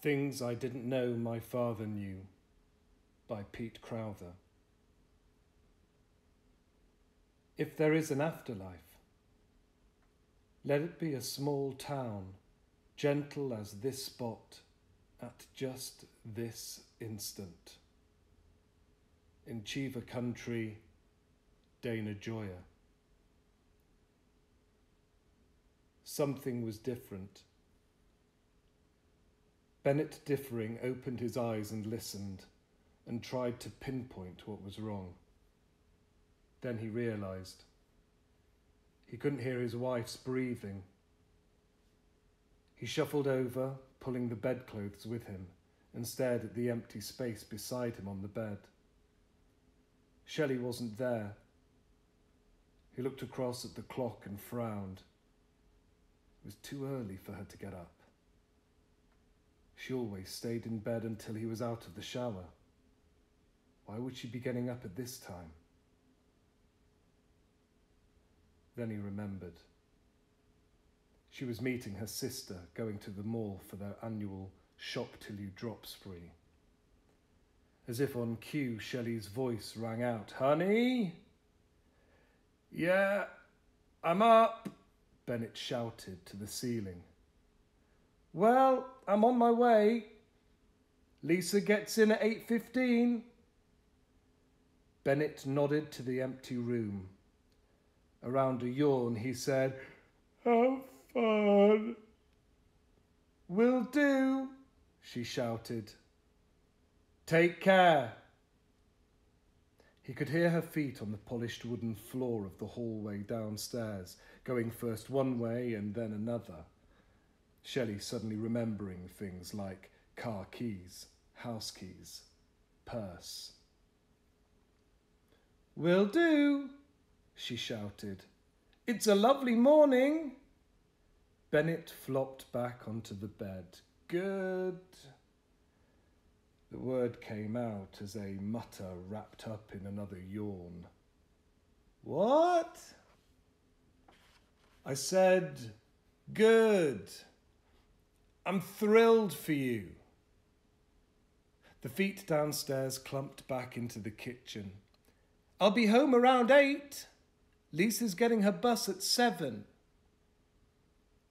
Things I Didn't Know My Father Knew by Peter Crowther. If there is an afterlife, let it be a small town, gentle as this spot at just this instant. In Chiva country, Dana Joya. Something was different. Bennett Differing opened his eyes and listened, and tried to pinpoint what was wrong. Then he realised. He couldn't hear his wife's breathing. He shuffled over, pulling the bedclothes with him, and stared at the empty space beside him on the bed. Shelley wasn't there. He looked across at the clock and frowned. It was too early for her to get up. She always stayed in bed until he was out of the shower. Why would she be getting up at this time? Then he remembered. She was meeting her sister, going to the mall for their annual Shop Till You Drop spree. As if on cue, Shelley's voice rang out, "Honey?" "Yeah, I'm up," Bennett shouted to the ceiling. "Well, I'm on my way. Lisa gets in at 8:15. Bennett nodded to the empty room. Around a yawn, he said, "Have fun." "Will do," she shouted. "Take care." He could hear her feet on the polished wooden floor of the hallway downstairs, going first one way and then another. Shelley suddenly remembering things like car keys, house keys, purse. "Will do," she shouted. "It's a lovely morning." Bennett flopped back onto the bed. "Good." The word came out as a mutter wrapped up in another yawn. "What?" "I said, good. I'm thrilled for you." The feet downstairs clumped back into the kitchen. "I'll be home around 8. Lisa's getting her bus at 7.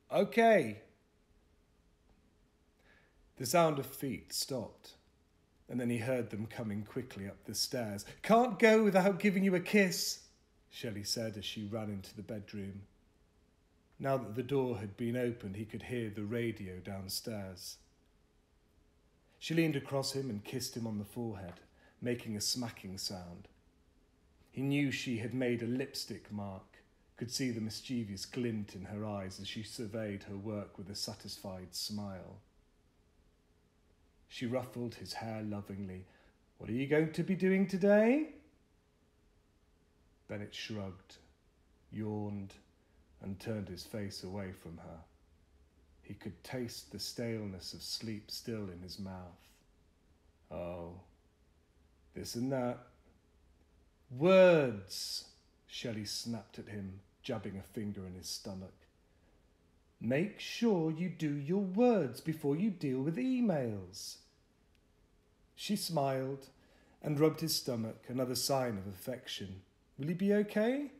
"Okay." The sound of feet stopped, and then he heard them coming quickly up the stairs. "Can't go without giving you a kiss," Shelley said as she ran into the bedroom. Now that the door had been opened, he could hear the radio downstairs. She leaned across him and kissed him on the forehead, making a smacking sound. He knew she had made a lipstick mark, could see the mischievous glint in her eyes as she surveyed her work with a satisfied smile. She ruffled his hair lovingly. "What are you going to be doing today?" Bennett shrugged, yawned, and turned his face away from her. He could taste the staleness of sleep still in his mouth. "Oh, this and that." "Words," Shelley snapped at him, jabbing a finger in his stomach. "Make sure you do your words before you deal with emails." She smiled and rubbed his stomach, another sign of affection. "Will he be okay?"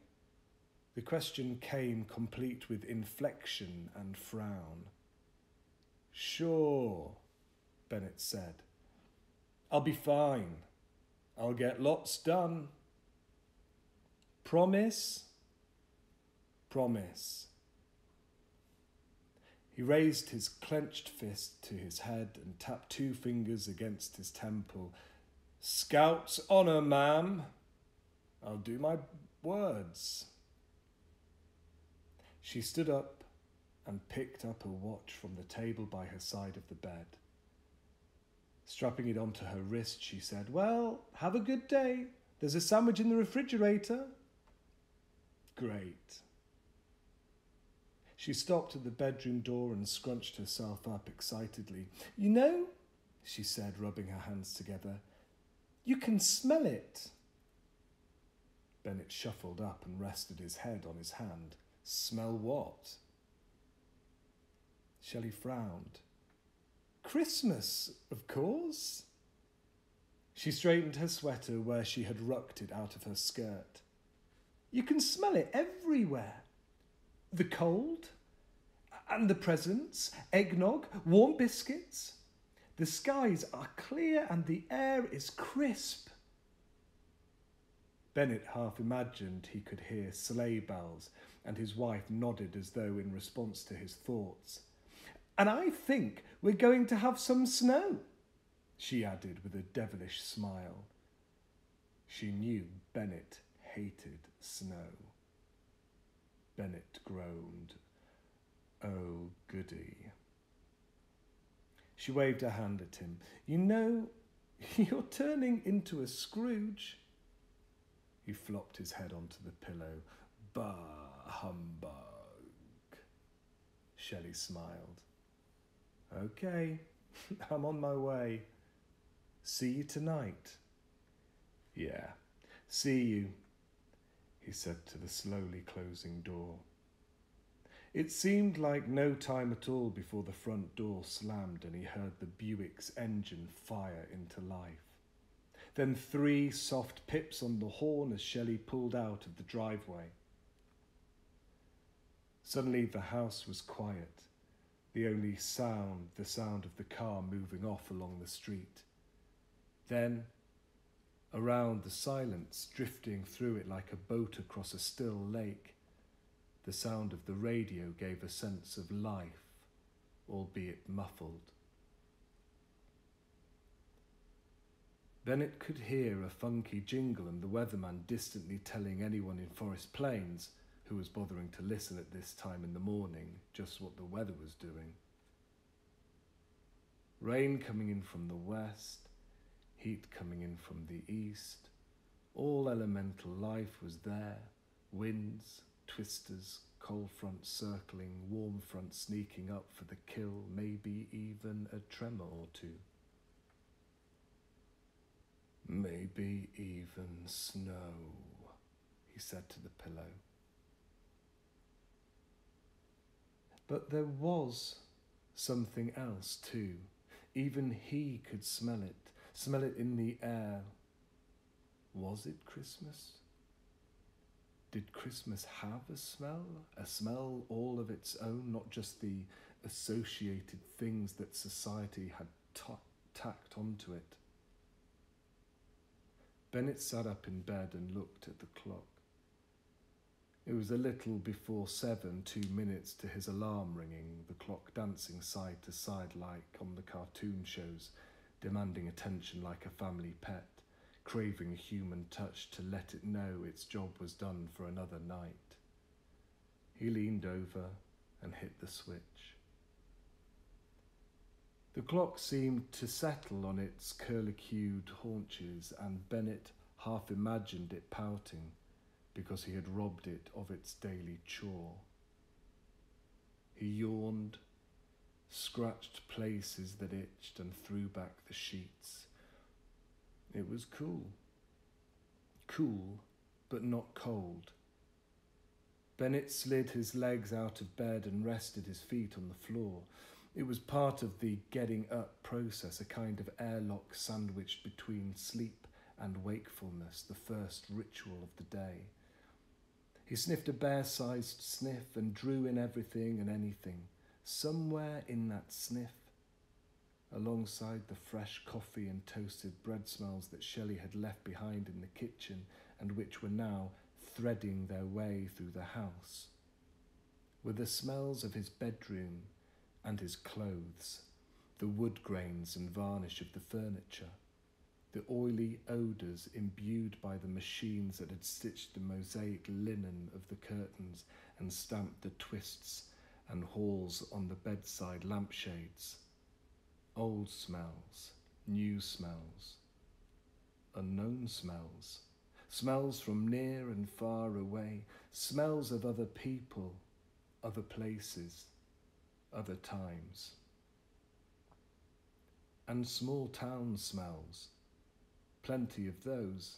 The question came complete with inflection and frown. "Sure," Bennett said. "I'll be fine. I'll get lots done." "Promise?" "Promise." He raised his clenched fist to his head and tapped 2 fingers against his temple. "Scout's honour, ma'am. I'll do my words." She stood up and picked up a watch from the table by her side of the bed. Strapping it onto her wrist, she said, "Well, have a good day. There's a sandwich in the refrigerator." "Great." She stopped at the bedroom door and scrunched herself up excitedly. "You know," she said, rubbing her hands together, "you can smell it." Bennett shuffled up and rested his head on his hand. "Smell what?" Shelley frowned. Christmas, of course. She straightened her sweater where she had rucked it out of her skirt. You can smell it everywhere. The cold and the presents, eggnog, warm biscuits. The skies are clear and the air is crisp. Bennett half imagined he could hear sleigh bells, and his wife nodded as though in response to his thoughts. And I think we're going to have some snow, she added with a devilish smile. She knew Bennett hated snow. Bennett groaned. Oh, goody. She waved her hand at him. You know, you're turning into a Scrooge. He flopped his head onto the pillow. Bah, humbug. Shelley smiled. Okay, I'm on my way. See you tonight. Yeah, see you, he said to the slowly closing door. It seemed like no time at all before the front door slammed and he heard the Buick's engine fire into life. Then 3 soft pips on the horn as Shelley pulled out of the driveway. Suddenly the house was quiet, the only sound, the sound of the car moving off along the street. Then, around the silence, drifting through it like a boat across a still lake, the sound of the radio gave a sense of life, albeit muffled. Bennett could hear a funky jingle and the weatherman distantly telling anyone in Forest Plains who was bothering to listen at this time in the morning just what the weather was doing. Rain coming in from the west, heat coming in from the east. All elemental life was there, winds, twisters, cold front circling, warm front sneaking up for the kill, maybe even a tremor or two. Maybe even snow, he said to the pillow. But there was something else too. Even he could smell it in the air. Was it Christmas? Did Christmas have a smell all of its own, not just the associated things that society had tacked onto it? Bennett sat up in bed and looked at the clock. It was a little before 7, 2 minutes to his alarm ringing, the clock dancing side to side like on the cartoon shows, demanding attention like a family pet, craving a human touch to let it know its job was done for another night. He leaned over and hit the switch. The clock seemed to settle on its curlicued haunches, and Bennett half imagined it pouting because he had robbed it of its daily chore. He yawned, scratched places that itched, and threw back the sheets. It was cool. Cool, but not cold. Bennett slid his legs out of bed and rested his feet on the floor. It was part of the getting up process, a kind of airlock sandwiched between sleep and wakefulness, the first ritual of the day. He sniffed a bear-sized sniff and drew in everything and anything. Somewhere in that sniff, alongside the fresh coffee and toasted bread smells that Shelley had left behind in the kitchen and which were now threading their way through the house, were the smells of his bedroom and his clothes, the wood grains and varnish of the furniture, the oily odours imbued by the machines that had stitched the mosaic linen of the curtains and stamped the twists and hauls on the bedside lampshades. Old smells, new smells, unknown smells, smells from near and far away, smells of other people, other places, other times. And small town smells, plenty of those,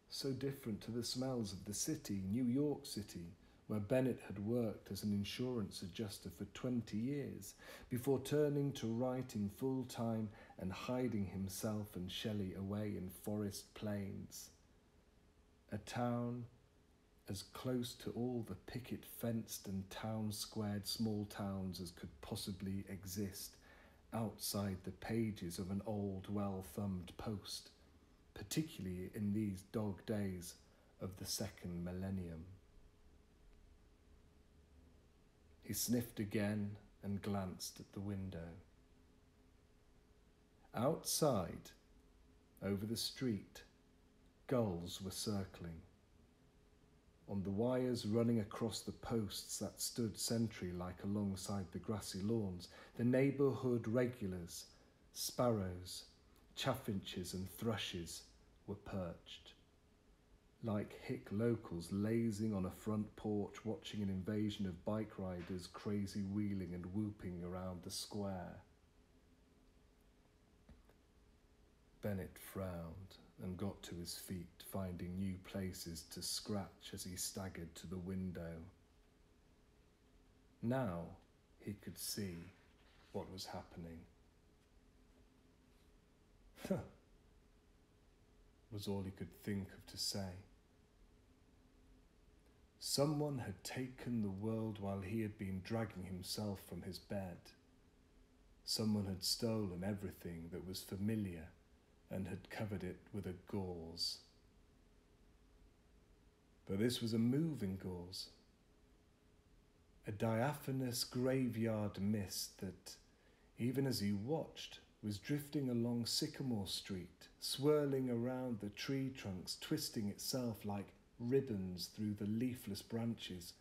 so different to the smells of the city, New York City, where Bennett had worked as an insurance adjuster for 20 years, before turning to writing full-time and hiding himself and Shelley away in forest plains. A town as close to all the picket-fenced and town-squared small towns as could possibly exist outside the pages of an old, well-thumbed post, particularly in these dog days of the second millennium. He sniffed again and glanced at the window. Outside, over the street, gulls were circling. On the wires running across the posts that stood sentry-like alongside the grassy lawns, the neighbourhood regulars, sparrows, chaffinches and thrushes were perched. Like hick locals lazing on a front porch watching an invasion of bike riders crazy wheeling and whooping around the square. Bennett frowned and got to his feet, finding new places to scratch as he staggered to the window. Now he could see what was happening. Huh, was all he could think of to say. Someone had taken the world while he had been dragging himself from his bed. Someone had stolen everything that was familiar and had covered it with a gauze. But this was a moving gauze, a diaphanous graveyard mist that, even as he watched, was drifting along Sycamore Street, swirling around the tree trunks, twisting itself like ribbons through the leafless branches,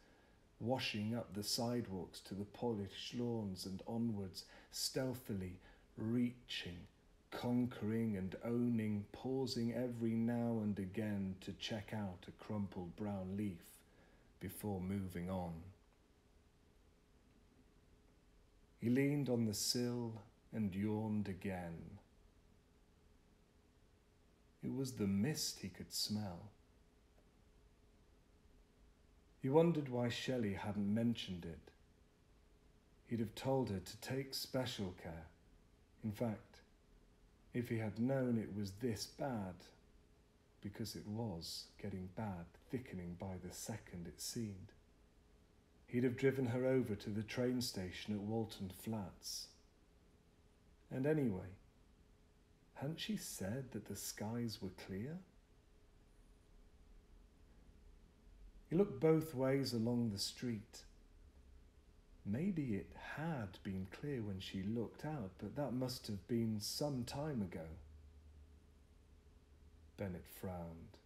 washing up the sidewalks to the polished lawns and onwards, stealthily reaching, conquering and owning, pausing every now and again to check out a crumpled brown leaf before moving on. He leaned on the sill and yawned again. It was the mist he could smell. He wondered why Shelley hadn't mentioned it. He'd have told her to take special care. In fact, if he had known it was this bad, because it was getting bad, thickening by the second it seemed, he'd have driven her over to the train station at Walton Flats. And anyway, hadn't she said that the skies were clear? He looked both ways along the street. Maybe it had been clear when she looked out, but that must have been some time ago. Bennett frowned.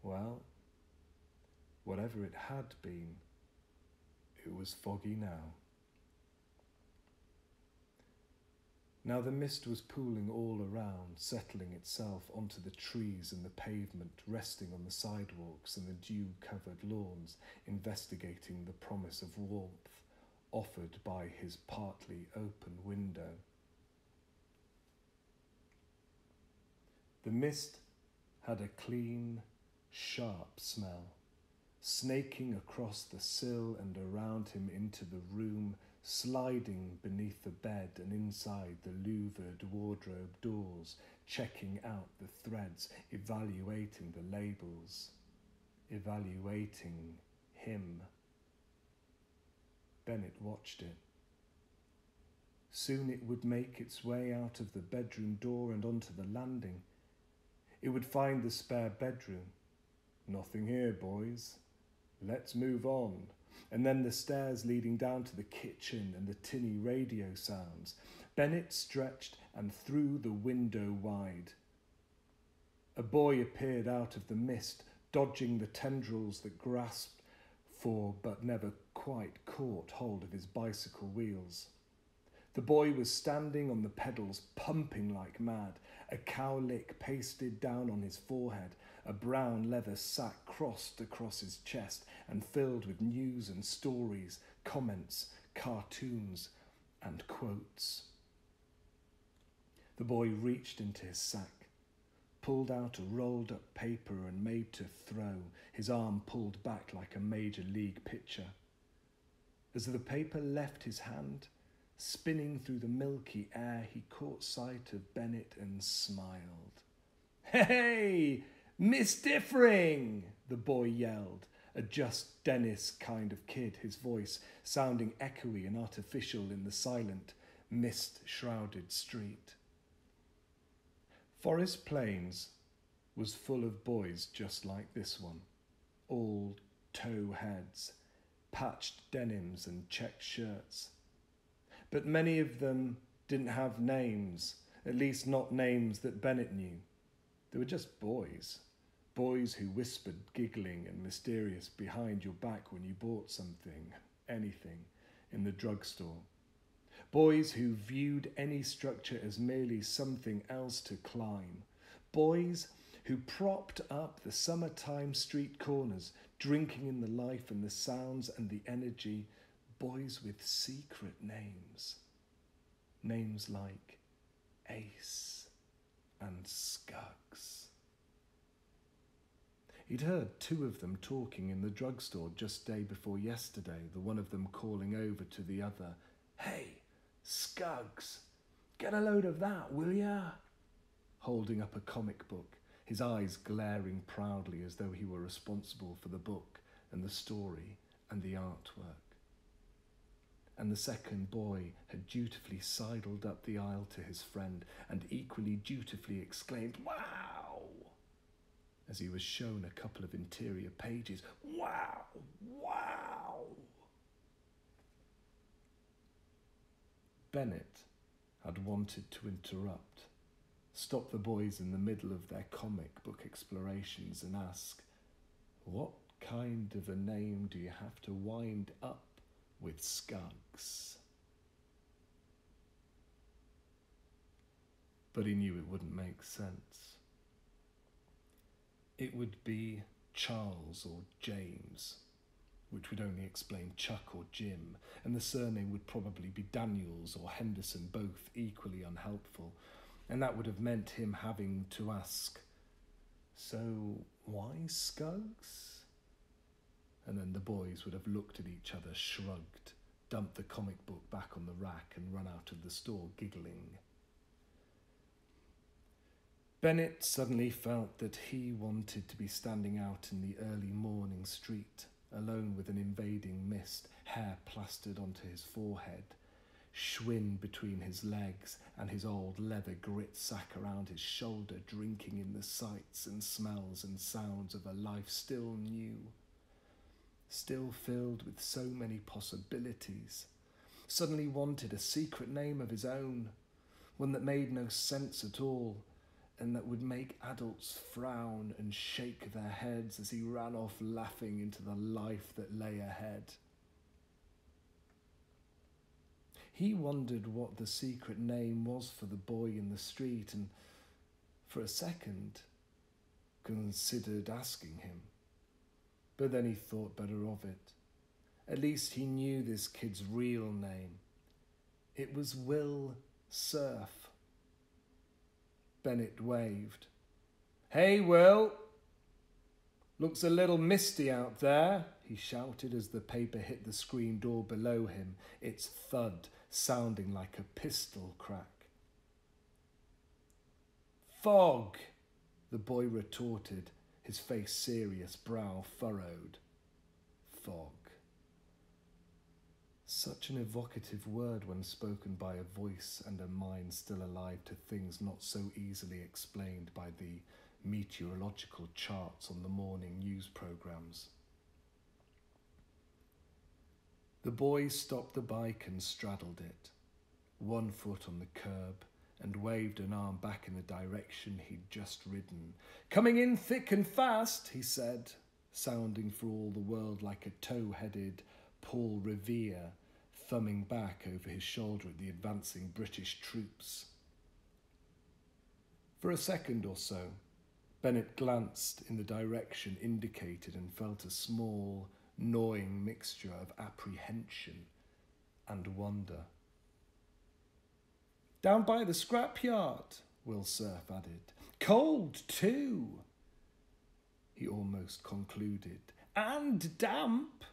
Well, whatever it had been, it was foggy now. Now the mist was pooling all around, settling itself onto the trees and the pavement, resting on the sidewalks and the dew-covered lawns, investigating the promise of warmth offered by his partly open window. The mist had a clean, sharp smell, snaking across the sill and around him into the room, sliding beneath the bed and inside the louvered wardrobe doors, checking out the threads, evaluating the labels, evaluating him. Bennett watched it. Soon it would make its way out of the bedroom door and onto the landing. It would find the spare bedroom. Nothing here, boys. Let's move on. And then the stairs leading down to the kitchen and the tinny radio sounds. Bennett stretched and threw the window wide. A boy appeared out of the mist, dodging the tendrils that grasped for but never quite caught hold of his bicycle wheels. The boy was standing on the pedals, pumping like mad, a cowlick pasted down on his forehead, a brown leather sack crossed across his chest and filled with news and stories, comments, cartoons, and quotes. The boy reached into his sack, pulled out a rolled-up paper and made to throw, his arm pulled back like a Major League pitcher. As the paper left his hand, spinning through the milky air, he caught sight of Bennett and smiled. "Hey, Miss Differing!" the boy yelled, a just Dennis kind of kid, his voice sounding echoey and artificial in the silent, mist-shrouded street. Forest Plains was full of boys just like this one, all tow heads, patched denims and checked shirts. But many of them didn't have names, at least not names that Bennett knew. They were just boys. Boys who whispered, giggling and mysterious behind your back when you bought something, anything, in the drugstore. Boys who viewed any structure as merely something else to climb. Boys who propped up the summertime street corners, drinking in the life and the sounds and the energy. Boys with secret names. Names like Ace and Scuggs. He'd heard two of them talking in the drugstore just day before yesterday, the one of them calling over to the other, "Hey, Scuggs, get a load of that, will ya?" Holding up a comic book, his eyes glaring proudly as though he were responsible for the book and the story and the artwork. And the second boy had dutifully sidled up the aisle to his friend and equally dutifully exclaimed, "Wow!" as he was shown a couple of interior pages. "Wow! Wow!" Bennett had wanted to interrupt, stop the boys in the middle of their comic book explorations and ask, "What kind of a name do you have to wind up with, Scuggs?" But he knew it wouldn't make sense. It would be Charles or James, which would only explain Chuck or Jim, and the surname would probably be Daniels or Henderson, both equally unhelpful, and that would have meant him having to ask, "So why Scuggs?" And then the boys would have looked at each other, shrugged, dumped the comic book back on the rack and run out of the store giggling. Bennett suddenly felt that he wanted to be standing out in the early morning street, alone with an invading mist, hair plastered onto his forehead, Schwinn between his legs and his old leather grit sack around his shoulder, drinking in the sights and smells and sounds of a life still new, still filled with so many possibilities. Suddenly wanted a secret name of his own, one that made no sense at all, and that would make adults frown and shake their heads as he ran off laughing into the life that lay ahead. He wondered what the secret name was for the boy in the street, and for a second considered asking him. But then he thought better of it. At least he knew this kid's real name. It was Will Surf. Bennett waved. "Hey, Will! Looks a little misty out there," he shouted as the paper hit the screen door below him, its thud sounding like a pistol crack. "Fog," the boy retorted, his face serious, brow furrowed. Fog. Such an evocative word when spoken by a voice and a mind still alive to things not so easily explained by the meteorological charts on the morning news programmes. The boy stopped the bike and straddled it, one foot on the curb, and waved an arm back in the direction he'd just ridden. "Coming in thick and fast," he said, sounding for all the world like a tow-headed Paul Revere, thumbing back over his shoulder at the advancing British troops. For a second or so, Bennett glanced in the direction indicated and felt a small, gnawing mixture of apprehension and wonder. "Down by the scrapyard," Will Surf added. Cold too, he almost concluded. And damp.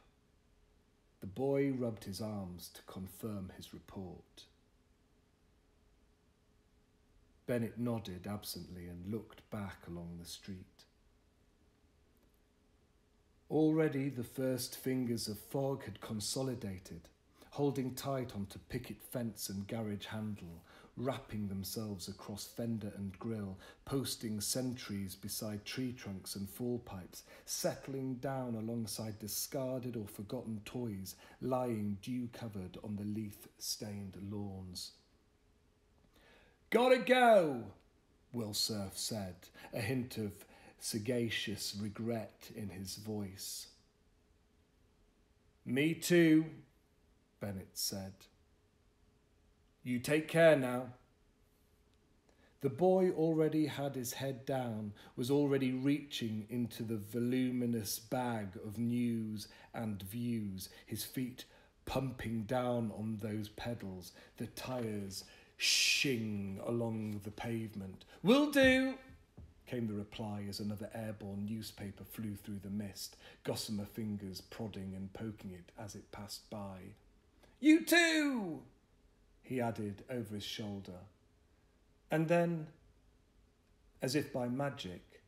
The boy rubbed his arms to confirm his report. Bennett nodded absently and looked back along the street. Already the first fingers of fog had consolidated, holding tight onto picket fence and garage handle, wrapping themselves across fender and grille, posting sentries beside tree trunks and fall pipes, settling down alongside discarded or forgotten toys lying dew-covered on the leaf-stained lawns. "Gotta go," Will Cerf said, a hint of sagacious regret in his voice. "Me too," Bennett said. "You take care now." The boy already had his head down, was already reaching into the voluminous bag of news and views, his feet pumping down on those pedals, the tyres shing along the pavement. "Will do," came the reply as another airborne newspaper flew through the mist, gossamer fingers prodding and poking it as it passed by. "You too," he added over his shoulder. And then, as if by magic,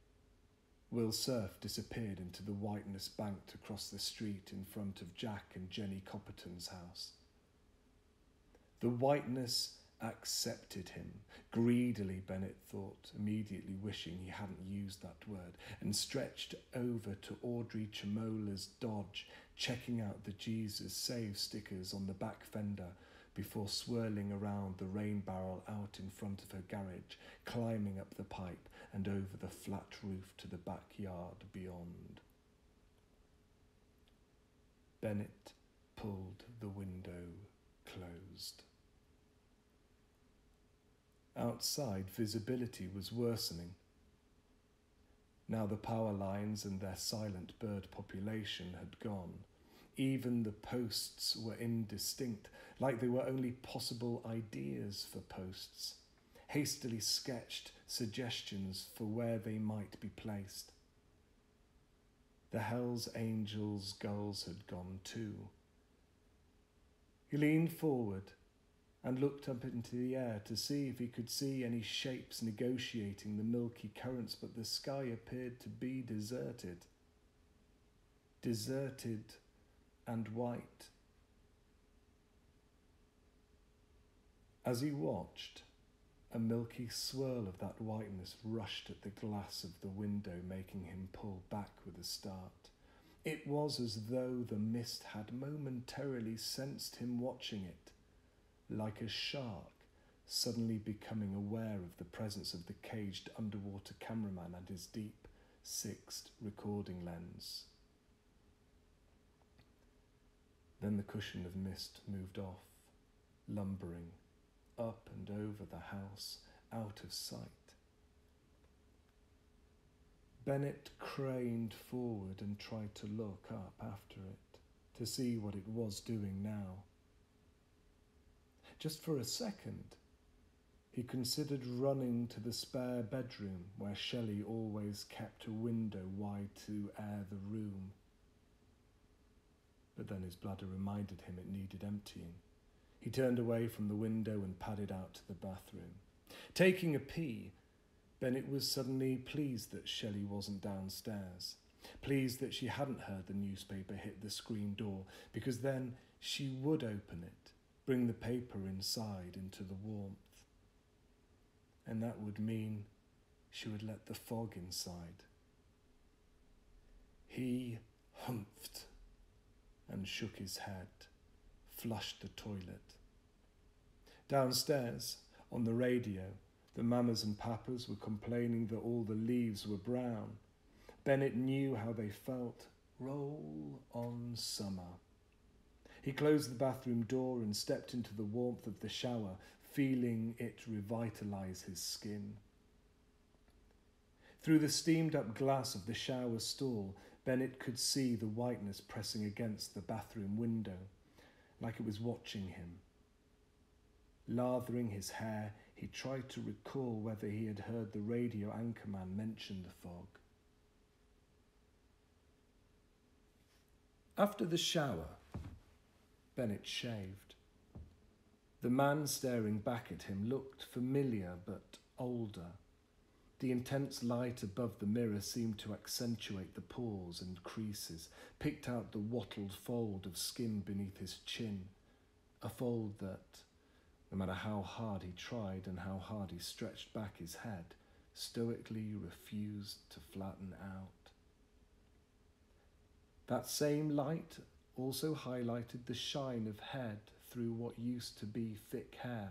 Will Cerf disappeared into the whiteness banked across the street in front of Jack and Jenny Copperton's house. The whiteness accepted him, greedily, Bennett thought, immediately wishing he hadn't used that word, and stretched over to Audrey Chimola's Dodge, checking out the Jesus Save stickers on the back fender before swirling around the rain barrel out in front of her garage, climbing up the pipe and over the flat roof to the backyard beyond. Bennett pulled the window closed. Outside, visibility was worsening. Now the power lines and their silent bird population had gone. Even the posts were indistinct, like they were only possible ideas for posts, hastily sketched suggestions for where they might be placed. The Hells Angels' gulls had gone too. He leaned forward and looked up into the air to see if he could see any shapes negotiating the milky currents, but the sky appeared to be deserted. Deserted and white. As he watched, a milky swirl of that whiteness rushed at the glass of the window, making him pull back with a start. It was as though the mist had momentarily sensed him watching it, like a shark suddenly becoming aware of the presence of the caged underwater cameraman and his deep, sixth recording lens. Then the cushion of mist moved off, lumbering, up and over the house, out of sight. Bennett craned forward and tried to look up after it, to see what it was doing now. Just for a second, he considered running to the spare bedroom where Shelley always kept a window wide to air the room. But then his bladder reminded him it needed emptying. He turned away from the window and padded out to the bathroom. Taking a pee, Bennett was suddenly pleased that Shelley wasn't downstairs, pleased that she hadn't heard the newspaper hit the screen door, because then she would open it, bring the paper inside into the warmth. And that would mean she would let the fog inside. He humphed and shook his head, flushed the toilet. Downstairs, on the radio, the mamas and papas were complaining that all the leaves were brown. Bennett knew how they felt. Roll on summer. He closed the bathroom door and stepped into the warmth of the shower, feeling it revitalise his skin. Through the steamed-up glass of the shower stall, Bennett could see the whiteness pressing against the bathroom window, like it was watching him. Lathering his hair, He tried to recall whether he had heard the radio anchorman mention the fog. After the shower, Bennett shaved. The man staring back at him looked familiar but older. The intense light above the mirror seemed to accentuate the pores and creases, picked out the wattled fold of skin beneath his chin, a fold that, no matter how hard he tried and how hard he stretched back his head, stoically refused to flatten out. That same light also highlighted the shine of head through what used to be thick hair,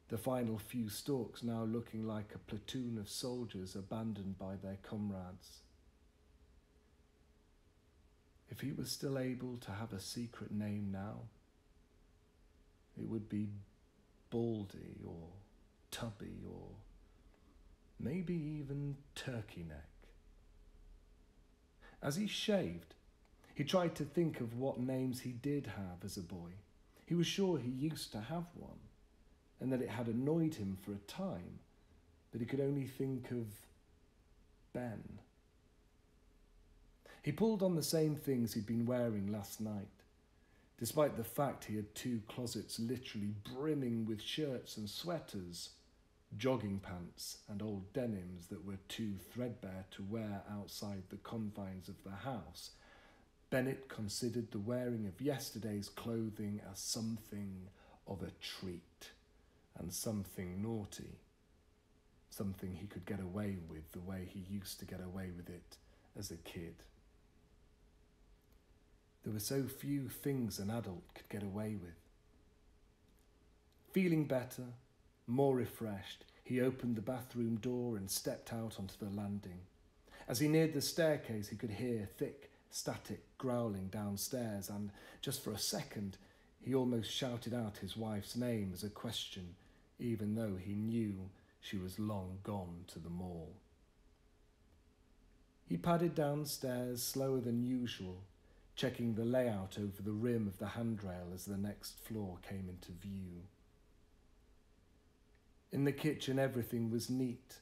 the final few stalks now looking like a platoon of soldiers abandoned by their comrades. If he was still able to have a secret name now, it would be Baldy or Tubby or maybe even Turkey Neck. As he shaved, he tried to think of what names he did have as a boy. He was sure he used to have one, and that it had annoyed him for a time, but he could only think of Ben. He pulled on the same things he'd been wearing last night, despite the fact he had 2 closets literally brimming with shirts and sweaters, jogging pants and old denims that were too threadbare to wear outside the confines of the house. Bennett considered the wearing of yesterday's clothing as something of a treat and something naughty, something he could get away with the way he used to get away with it as a kid. There were so few things an adult could get away with. Feeling better, more refreshed, he opened the bathroom door and stepped out onto the landing. As he neared the staircase, he could hear thick, static growling downstairs, and just for a second, he almost shouted out his wife's name as a question, even though he knew she was long gone to the mall. He padded downstairs slower than usual, checking the layout over the rim of the handrail as the next floor came into view. In the kitchen, everything was neat,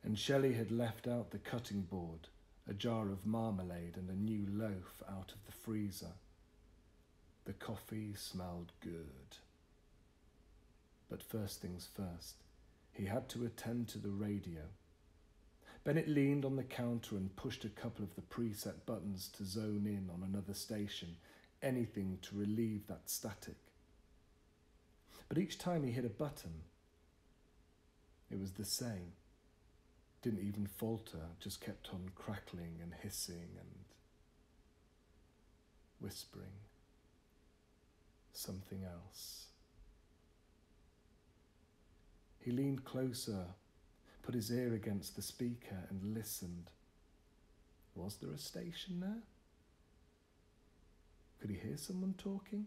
and Shelley had left out the cutting board, a jar of marmalade and a new loaf out of the freezer. The coffee smelled good. But first things first, he had to attend to the radio. Bennett leaned on the counter and pushed a couple of the preset buttons to zone in on another station, anything to relieve that static. But each time he hit a button, it was the same. Didn't even falter, just kept on crackling and hissing and whispering. Something else. He leaned closer, put his ear against the speaker and listened. Was there a station there? Could he hear someone talking?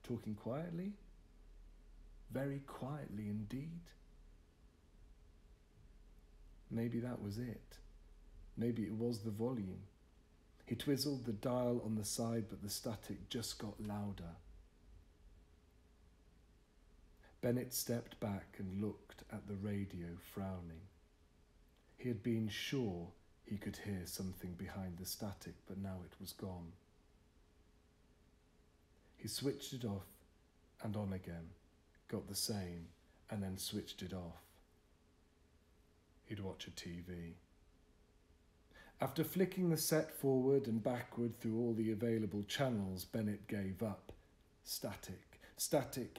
Talking quietly? Very quietly indeed. Maybe that was it. Maybe it was the volume. He twizzled the dial on the side, but the static just got louder. Bennett stepped back and looked at the radio, frowning. He had been sure he could hear something behind the static, but now it was gone. He switched it off and on again, got the same, and then switched it off. He'd watch a TV. After flicking the set forward and backward through all the available channels, Bennett gave up. Static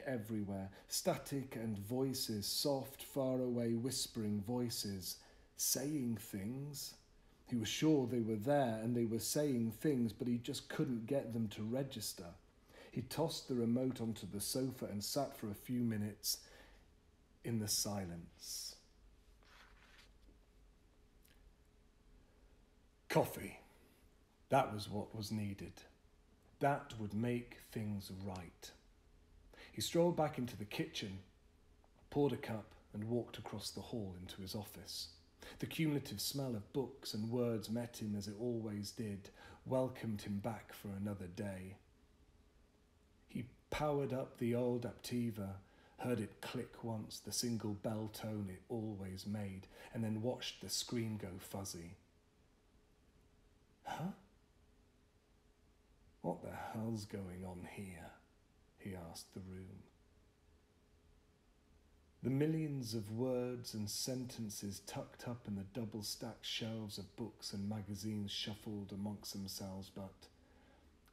everywhere. Static and voices, soft, faraway, whispering voices, saying things. He was sure they were there and they were saying things, but he just couldn't get them to register. He tossed the remote onto the sofa and sat for a few minutes in the silence. Coffee. That was what was needed. That would make things right. He strolled back into the kitchen, poured a cup, and walked across the hall into his office. The cumulative smell of books and words met him as it always did, welcomed him back for another day. He powered up the old Aptiva heard it click once, the single bell tone it always made, and then watched the screen go fuzzy. Huh? What the hell's going on here? He asked the room. The millions of words and sentences tucked up in the double-stacked shelves of books and magazines shuffled amongst themselves, but,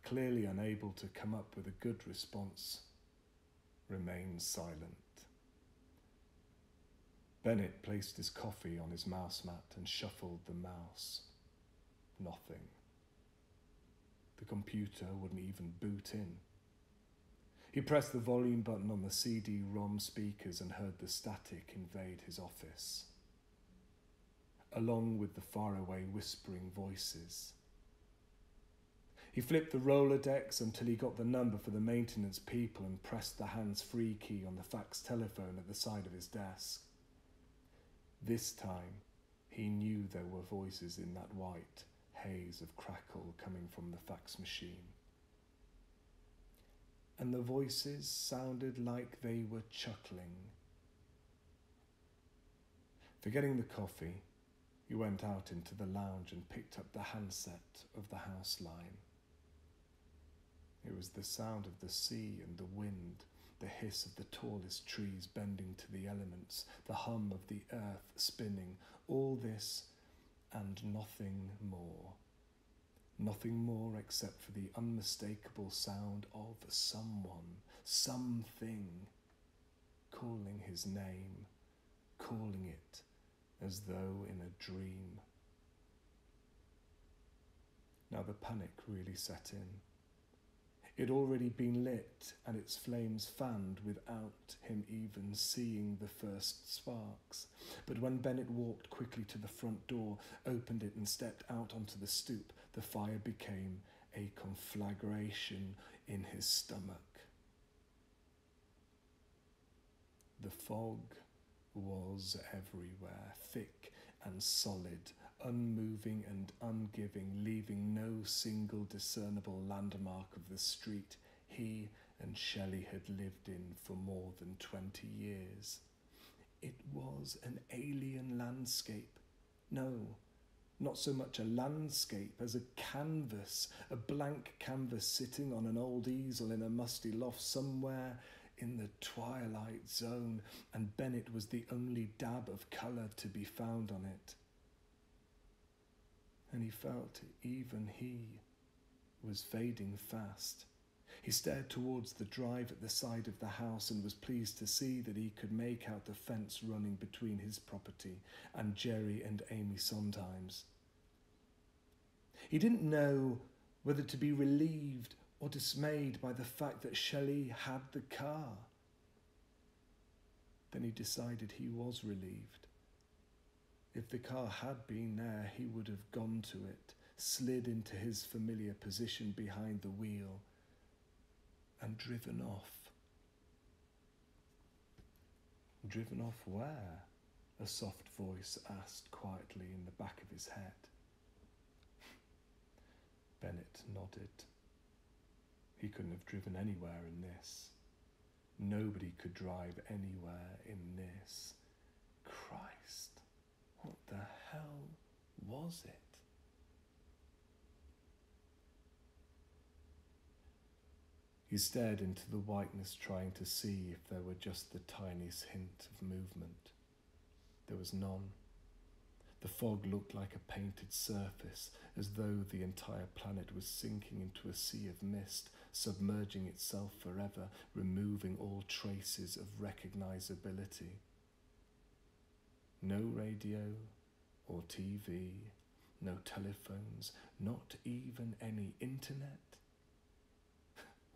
clearly unable to come up with a good response, remained silent. Bennett placed his coffee on his mouse mat and shuffled the mouse. Nothing. The computer wouldn't even boot in. He pressed the volume button on the CD-ROM speakers and heard the static invade his office, along with the faraway whispering voices. He flipped the Rolodex until he got the number for the maintenance people and pressed the hands-free key on the fax telephone at the side of his desk. This time, he knew there were voices in that white haze of crackle coming from the fax machine. And the voices sounded like they were chuckling. Forgetting the coffee, he went out into the lounge and picked up the handset of the house line. It was the sound of the sea and the wind, the hiss of the tallest trees bending to the elements, the hum of the earth spinning, all this and nothing more. Nothing more except for the unmistakable sound of someone, something, calling his name, calling it as though in a dream. Now the panic really set in. It had already been lit and its flames fanned without him even seeing the first sparks. But when Bennett walked quickly to the front door, opened it and stepped out onto the stoop, the fire became a conflagration in his stomach. The fog was everywhere, thick and solid, unmoving and ungiving, leaving no single discernible landmark of the street he and Shelley had lived in for more than 20 years. It was an alien landscape. No, not so much a landscape as a canvas, a blank canvas sitting on an old easel in a musty loft somewhere in the twilight zone, and Bennett was the only dab of colour to be found on it. And he felt even he was fading fast. He stared towards the drive at the side of the house and was pleased to see that he could make out the fence running between his property and Jerry and Amy Sondheim's. He didn't know whether to be relieved or dismayed by the fact that Shelley had the car. Then he decided he was relieved. If the car had been there, he would have gone to it, slid into his familiar position behind the wheel, and driven off. Driven off where? A soft voice asked quietly in the back of his head. Bennett nodded. He couldn't have driven anywhere in this. Nobody could drive anywhere in this. Christ. What the hell was it? He stared into the whiteness, trying to see if there were just the tiniest hint of movement. There was none. The fog looked like a painted surface, as though the entire planet was sinking into a sea of mist, submerging itself forever, removing all traces of recognizability. No radio or TV, no telephones, not even any internet.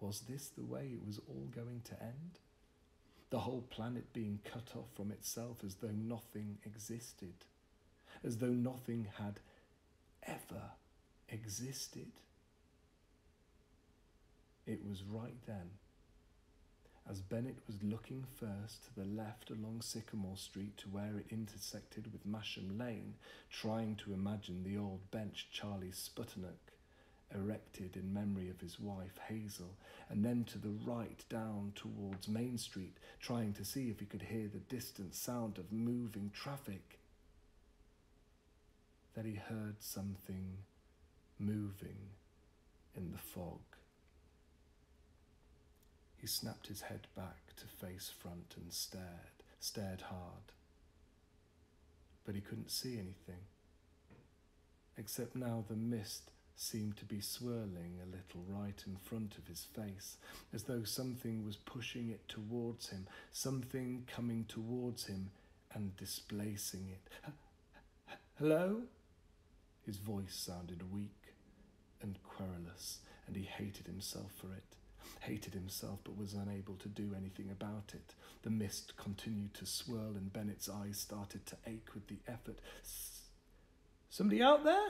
Was this the way it was all going to end? The whole planet being cut off from itself as though nothing existed, as though nothing had ever existed. It was right then, as Bennett was looking first to the left along Sycamore Street to where it intersected with Masham Lane, trying to imagine the old bench Charlie Sputternock erected in memory of his wife, Hazel, and then to the right down towards Main Street, trying to see if he could hear the distant sound of moving traffic. Then he heard something moving in the fog. He snapped his head back to face front and stared hard. But he couldn't see anything, except now the mist seemed to be swirling a little right in front of his face, as though something was pushing it towards him, something coming towards him and displacing it. Hello? His voice sounded weak and querulous, and he hated himself for it. Hated himself, but was unable to do anything about it. The mist continued to swirl, and Bennett's eyes started to ache with the effort. Somebody out there?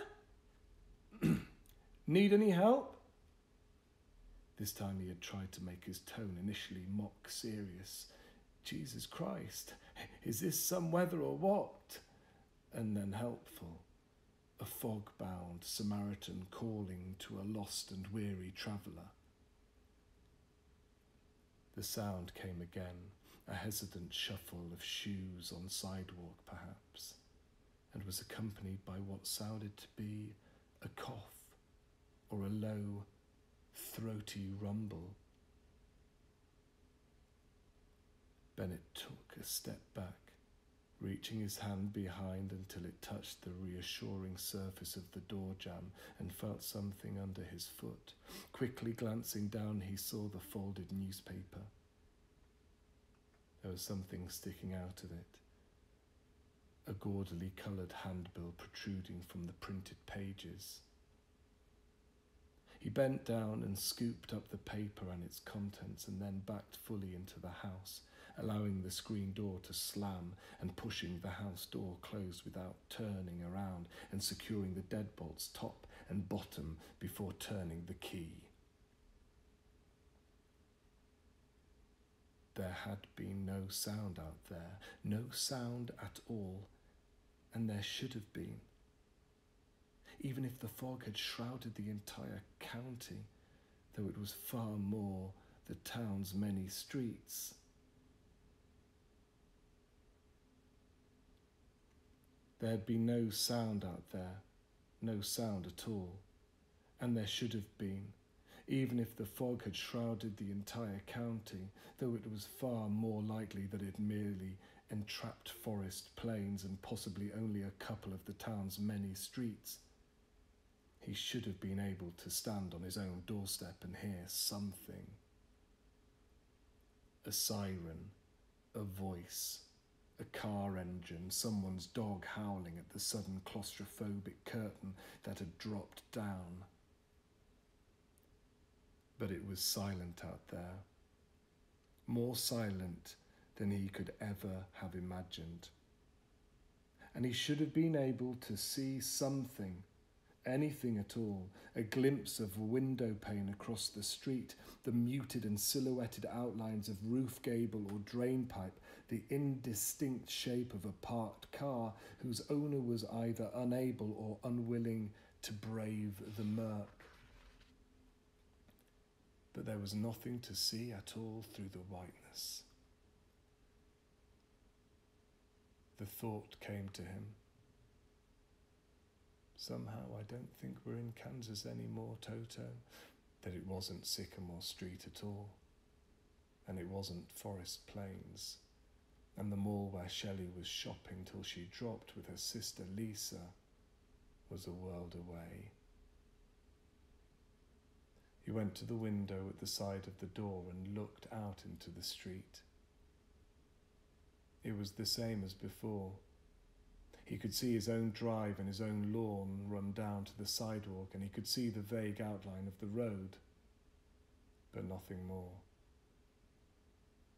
Need any help? This time he had tried to make his tone initially mock serious. Jesus Christ, is this some weather or what? And then helpful. A fog-bound Samaritan calling to a lost and weary traveller. The sound came again, a hesitant shuffle of shoes on sidewalk perhaps, and was accompanied by what sounded to be a cough or a low, throaty rumble. Bennett took a step back, reaching his hand behind until it touched the reassuring surface of the door jamb and felt something under his foot. Quickly glancing down, he saw the folded newspaper. There was something sticking out of it, a gaudily coloured handbill protruding from the printed pages. He bent down and scooped up the paper and its contents, and then backed fully into the house, allowing the screen door to slam and pushing the house door closed without turning around and securing the deadbolts top and bottom before turning the key. There had been no sound out there, no sound at all, and there should have been. Even if the fog had shrouded the entire county, though it was far more the town's many streets. There had been no sound out there, no sound at all, and there should have been, even if the fog had shrouded the entire county, though it was far more likely that it merely entrapped forest plains and possibly only a couple of the town's many streets. He should have been able to stand on his own doorstep and hear something. A siren, a voice, a car engine, someone's dog howling at the sudden claustrophobic curtain that had dropped down. But it was silent out there, more silent than he could ever have imagined. And he should have been able to see something, anything at all, a glimpse of a window pane across the street, the muted and silhouetted outlines of roof gable or drain pipe, the indistinct shape of a parked car whose owner was either unable or unwilling to brave the murk. But there was nothing to see at all through the whiteness. The thought came to him. Somehow I don't think we're in Kansas anymore, Toto. That it wasn't Sycamore Street at all. And it wasn't Forest Plains. And the mall where Shelley was shopping till she dropped with her sister Lisa was a world away. He went to the window at the side of the door and looked out into the street. It was the same as before. He could see his own drive and his own lawn run down to the sidewalk, and he could see the vague outline of the road, but nothing more.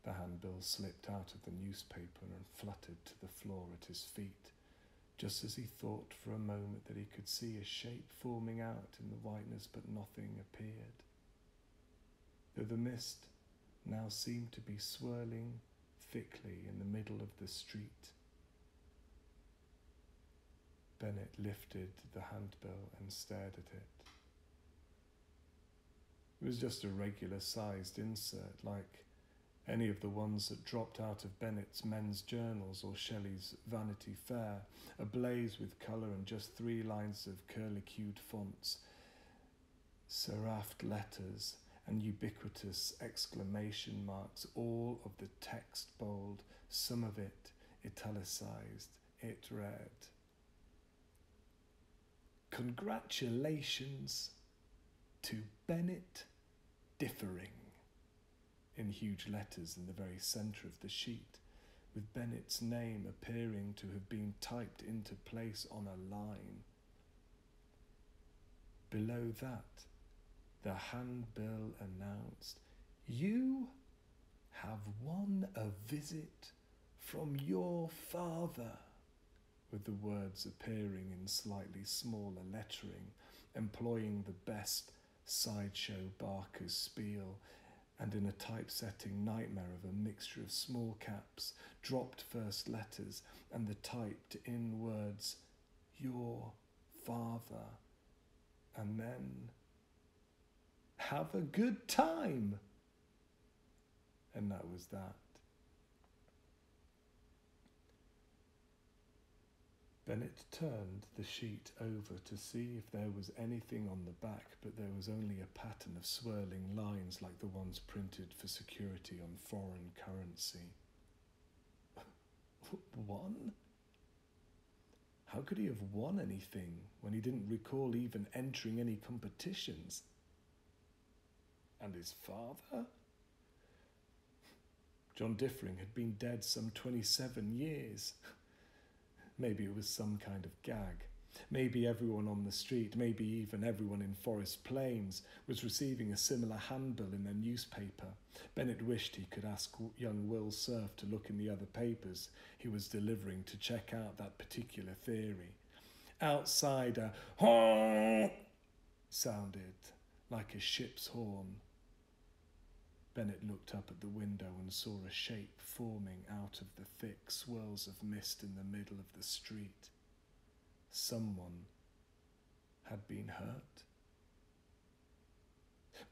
The handbill slipped out of the newspaper and fluttered to the floor at his feet, just as he thought for a moment that he could see a shape forming out in the whiteness, but nothing appeared. Though the mist now seemed to be swirling thickly in the middle of the street. Bennett lifted the handbill and stared at it. It was just a regular-sized insert, like any of the ones that dropped out of Bennett's men's journals or Shelley's Vanity Fair, ablaze with colour and just 3 lines of curlicued fonts, seraphed letters and ubiquitous exclamation marks, all of the text bold, some of it italicized. It read, "Congratulations to Bennett Differing," in huge letters in the very centre of the sheet, with Bennett's name appearing to have been typed into place on a line. Below that, the handbill announced, "You have won a visit from your father," with the words appearing in slightly smaller lettering, employing the best sideshow Barker's spiel, and in a typesetting nightmare of a mixture of small caps, dropped first letters, and the typed-in words, "Your father," and then, "Have a good time." And that was that. Bennett turned the sheet over to see if there was anything on the back, but there was only a pattern of swirling lines like the ones printed for security on foreign currency. Won? How could he have won anything when he didn't recall even entering any competitions? And his father? John Differing had been dead some 27 years. Maybe it was some kind of gag. Maybe everyone on the street, maybe even everyone in Forest Plains, was receiving a similar handbill in their newspaper. Bennett wished he could ask young Will Cerf to look in the other papers he was delivering to check out that particular theory. Outside, a honk sounded like a ship's horn. Bennett looked up at the window and saw a shape forming out of the thick swirls of mist in the middle of the street. Someone had been hurt.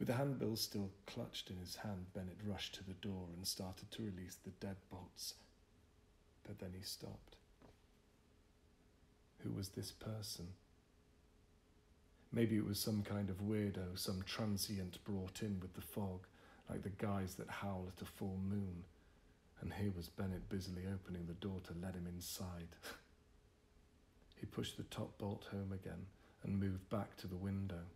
With the handbill still clutched in his hand, Bennett rushed to the door and started to release the deadbolts. But then he stopped. Who was this person? Maybe it was some kind of weirdo, some transient brought in with the fog, like the guys that howl at a full moon. And here was Bennett busily opening the door to let him inside. He pushed the top bolt home again and moved back to the window.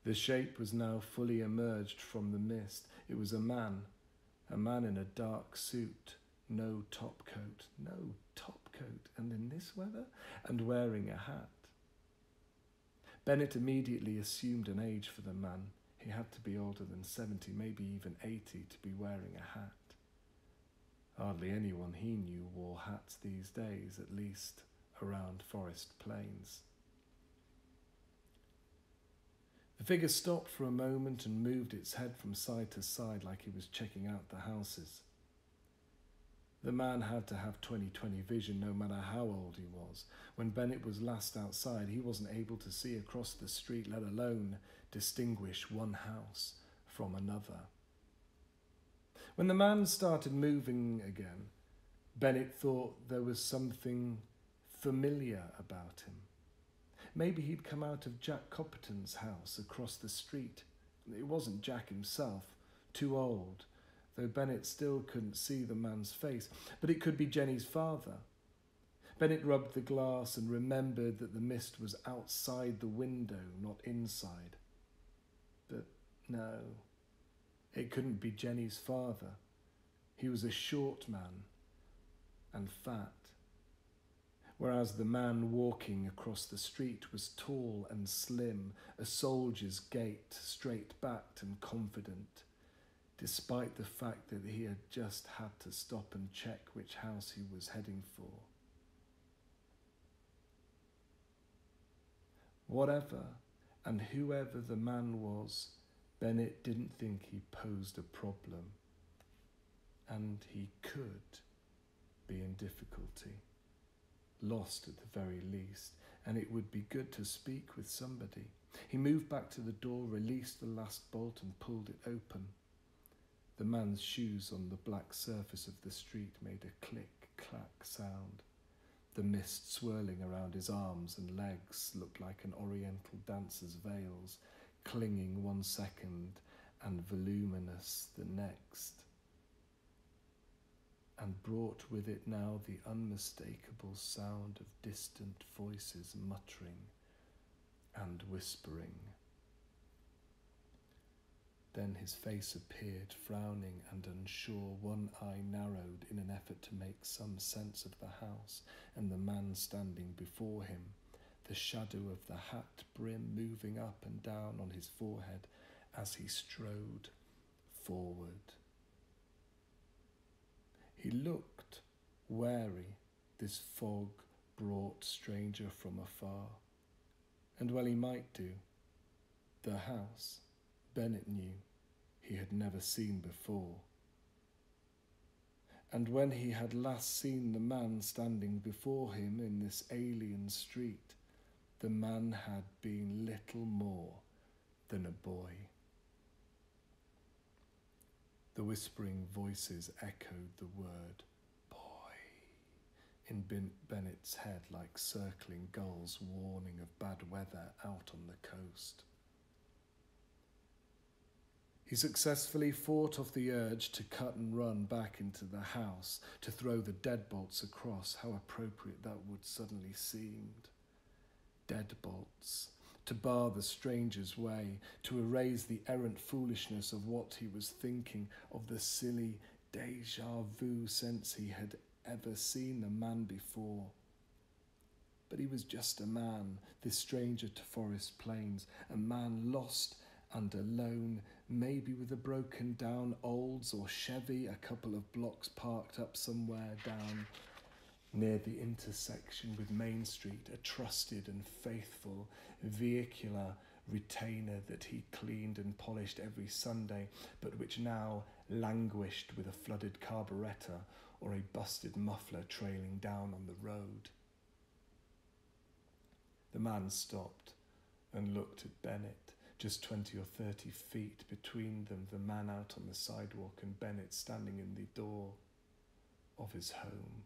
The shape was now fully emerged from the mist. It was a man in a dark suit, no topcoat, and in this weather, and wearing a hat. Bennett immediately assumed an age for the man. He had to be older than 70, maybe even 80, to be wearing a hat. Hardly anyone he knew wore hats these days, at least around Forest Plains. The figure stopped for a moment and moved its head from side to side like he was checking out the houses. The man had to have 20/20 vision no matter how old he was. When Bennett was last outside, he wasn't able to see across the street, let alone distinguish one house from another. When the man started moving again, Bennett thought there was something familiar about him. Maybe he'd come out of Jack Copperton's house across the street. It wasn't Jack himself, too old, though Bennett still couldn't see the man's face, but it could be Jenny's father. Bennett rubbed the glass and remembered that the mist was outside the window, not inside. But no, it couldn't be Jenny's father. He was a short man and fat, whereas the man walking across the street was tall and slim, a soldier's gait, straight-backed and confident, despite the fact that he had just had to stop and check which house he was heading for. Whatever and whoever the man was, Bennett didn't think he posed a problem, and he could be in difficulty, lost at the very least, and it would be good to speak with somebody. He moved back to the door, released the last bolt and pulled it open. The man's shoes on the black surface of the street made a click-clack sound. The mist swirling around his arms and legs looked like an oriental dancer's veils, clinging 1 second and voluminous the next, and brought with it now the unmistakable sound of distant voices muttering and whispering. Then his face appeared, frowning and unsure, one eye narrowed in an effort to make some sense of the house and the man standing before him, the shadow of the hat brim moving up and down on his forehead as he strode forward. He looked wary, this fog-brought stranger from afar, and well he might do. The house, Bennett knew, he had never seen before. And when he had last seen the man standing before him in this alien street, the man had been little more than a boy. The whispering voices echoed the word boy in Bennett's head like circling gulls warning of bad weather out on the coast. He successfully fought off the urge to cut and run back into the house, to throw the deadbolts across. How appropriate that would suddenly seemed. Deadbolts, to bar the stranger's way, to erase the errant foolishness of what he was thinking, of the silly déjà vu sense he had ever seen the man before. But he was just a man, this stranger to Forest Plains, a man lost and alone, maybe with a broken down Olds or Chevy, a couple of blocks parked up somewhere down near the intersection with Main Street, a trusted and faithful vehicular retainer that he cleaned and polished every Sunday, but which now languished with a flooded carburettor or a busted muffler trailing down on the road. The man stopped and looked at Bennett. Just 20 or 30 feet between them, the man out on the sidewalk and Bennett standing in the door of his home.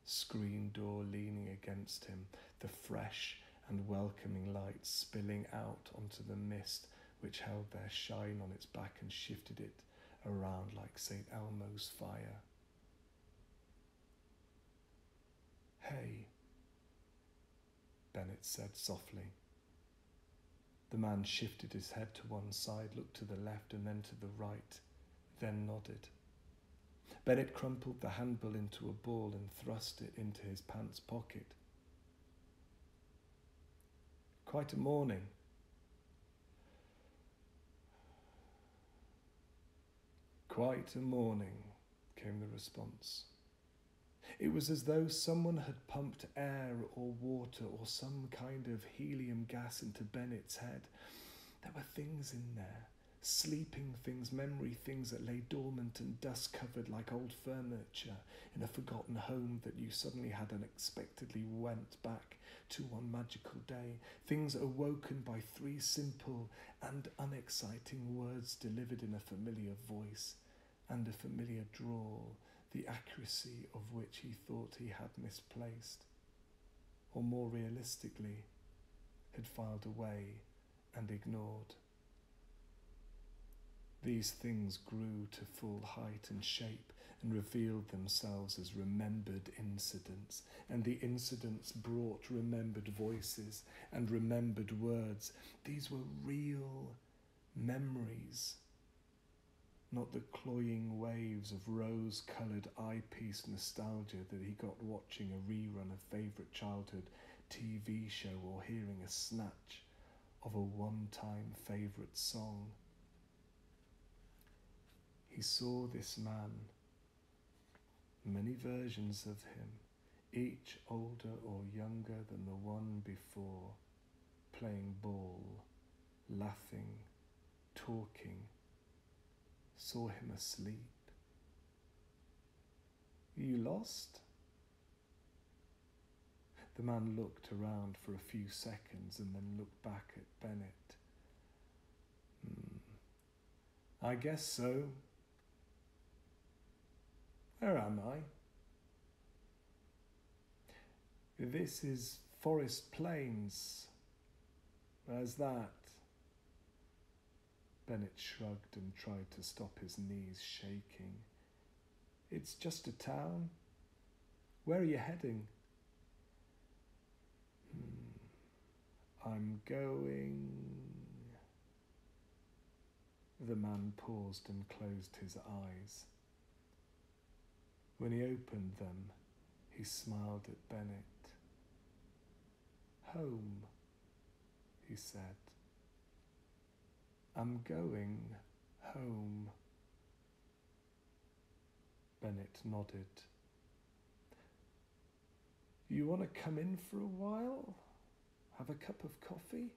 Screen door leaning against him, the fresh and welcoming light spilling out onto the mist which held their shine on its back and shifted it around like St. Elmo's fire. "Hey," Bennett said softly. The man shifted his head to one side, looked to the left and then to the right, then nodded. Bennett crumpled the handbill into a ball and thrust it into his pants pocket. "Quite a morning." "Quite a morning," came the response. It was as though someone had pumped air or water or some kind of helium gas into Bennett's head. There were things in there, sleeping things, memory things that lay dormant and dust-covered like old furniture in a forgotten home that you suddenly had unexpectedly went back to one magical day. Things awoken by 3 simple and unexciting words delivered in a familiar voice and a familiar drawl, the accuracy of which he thought he had misplaced, or more realistically, had filed away and ignored. These things grew to full height and shape and revealed themselves as remembered incidents, and the incidents brought remembered voices and remembered words. These were real memories, not the cloying waves of rose-coloured eyepiece nostalgia that he got watching a rerun of favourite childhood TV show or hearing a snatch of a one-time favourite song. He saw this man, many versions of him, each older or younger than the one before, playing ball, laughing, talking, saw him asleep. "You lost?" The man looked around for a few seconds and then looked back at Bennett. I guess so. Where am I? This is Forest Plains. Where's that? Bennett shrugged and tried to stop his knees shaking. It's just a town. Where are you heading? I'm going... The man paused and closed his eyes. When he opened them, he smiled at Bennett. Home, he said. I'm going home. Bennett nodded. You want to come in for a while? Have a cup of coffee?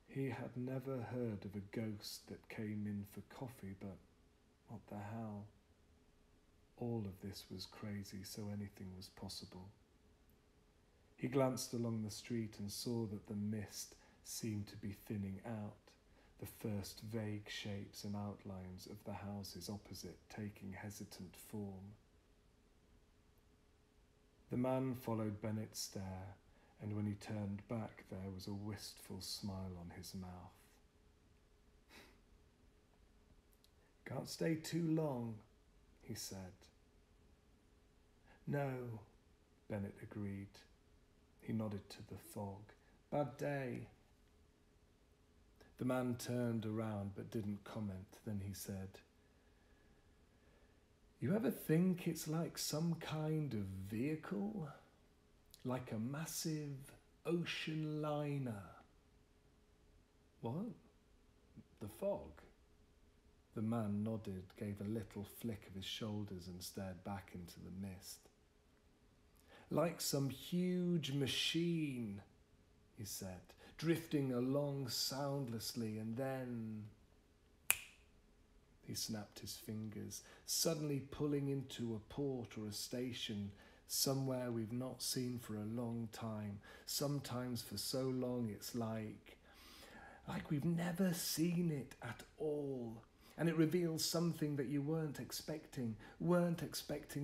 He had never heard of a ghost that came in for coffee, but what the hell? All of this was crazy, so anything was possible. He glanced along the street and saw that the mist seemed to be thinning out, the first vague shapes and outlines of the houses opposite taking hesitant form. The man followed Bennett's stare, and when he turned back there was a wistful smile on his mouth. Can't stay too long, he said. No, Bennett agreed. He nodded to the fog. Bad day. The man turned around but didn't comment. Then he said, You ever think it's like some kind of vehicle? Like a massive ocean liner? What? The fog? The man nodded, gave a little flick of his shoulders and stared back into the mist. Like some huge machine, he said, drifting along soundlessly, and then... He snapped his fingers, suddenly pulling into a port or a station, somewhere we've not seen for a long time. Sometimes for so long it's like we've never seen it at all. And it reveals something that you weren't expecting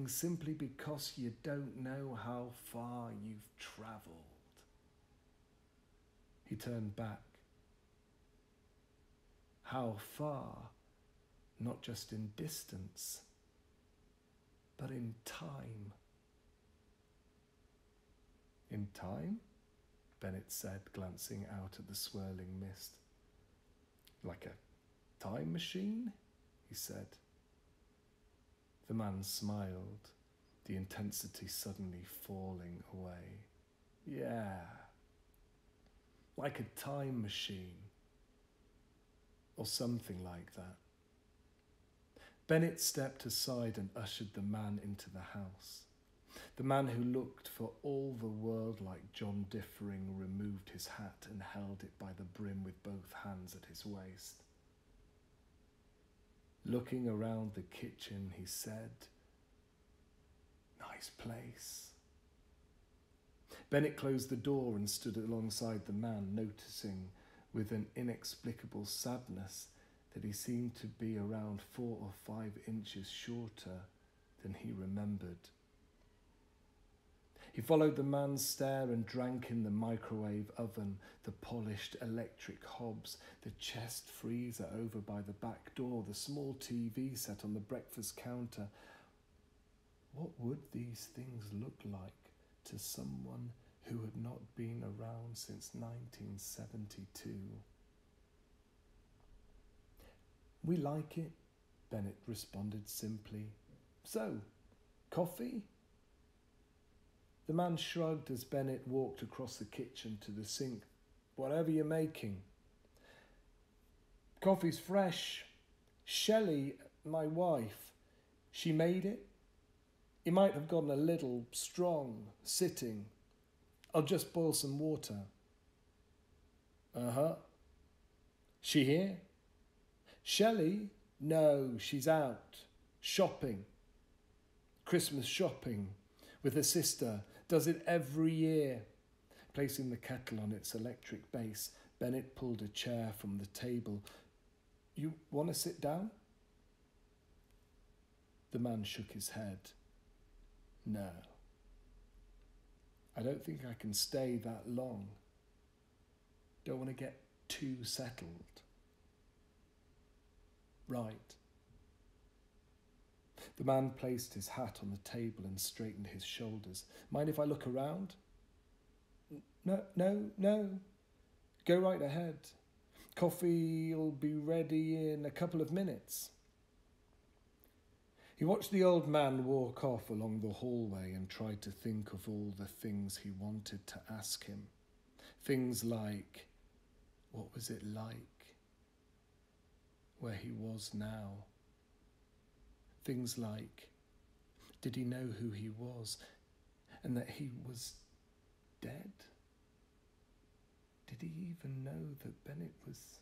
simply because you don't know how far you've travelled. He turned back. How far? Not just in distance, but in time. In time? Bennett said, glancing out at the swirling mist. Like a time machine? He said. The man smiled, the intensity suddenly falling away. Yeah, like a time machine, or something like that. Bennett stepped aside and ushered the man into the house. The man who looked for all the world like John Differing removed his hat and held it by the brim with both hands at his waist. Looking around the kitchen, he said, Nice place. Bennett closed the door and stood alongside the man, noticing with an inexplicable sadness that he seemed to be around 4 or 5 inches shorter than he remembered. He followed the man's stare and drank in the microwave oven, the polished electric hobs, the chest freezer over by the back door, the small TV set on the breakfast counter. What would these things look like to someone who had not been around since 1972? We like it, Bennett responded simply. So, coffee? The man shrugged as Bennett walked across the kitchen to the sink. Whatever you're making. Coffee's fresh. Shelley, my wife, she made it. It might have gotten a little strong, sitting. I'll just boil some water. Uh-huh. She here? Shelley? No, she's out. Shopping. Christmas shopping. with a sister, does it every year. Placing the kettle on its electric base, Bennett pulled a chair from the table. You want to sit down? The man shook his head. No. I don't think I can stay that long. Don't want to get too settled. Right. The man placed his hat on the table and straightened his shoulders. Mind if I look around? No. Go right ahead. Coffee'll be ready in a couple of minutes. He watched the old man walk off along the hallway and tried to think of all the things he wanted to ask him. Things like, what was it like where he was now? Things like, did he know who he was and that he was dead? Did he even know that Bennett was...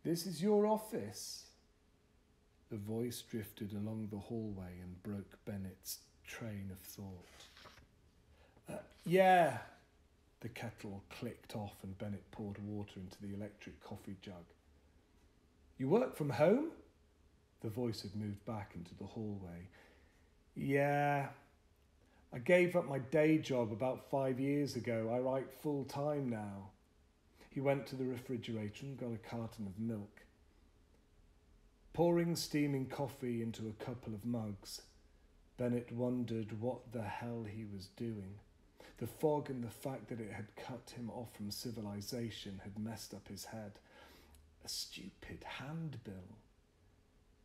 This is your office. The voice drifted along the hallway and broke Bennett's train of thought. Yeah. The kettle clicked off and Bennett poured water into the electric coffee jug. You work from home? The voice had moved back into the hallway. Yeah. I gave up my day job about 5 years ago. I write full time now. He went to the refrigerator and got a carton of milk. Pouring steaming coffee into a couple of mugs, Bennett wondered what the hell he was doing. The fog and the fact that it had cut him off from civilization had messed up his head. A stupid handbill.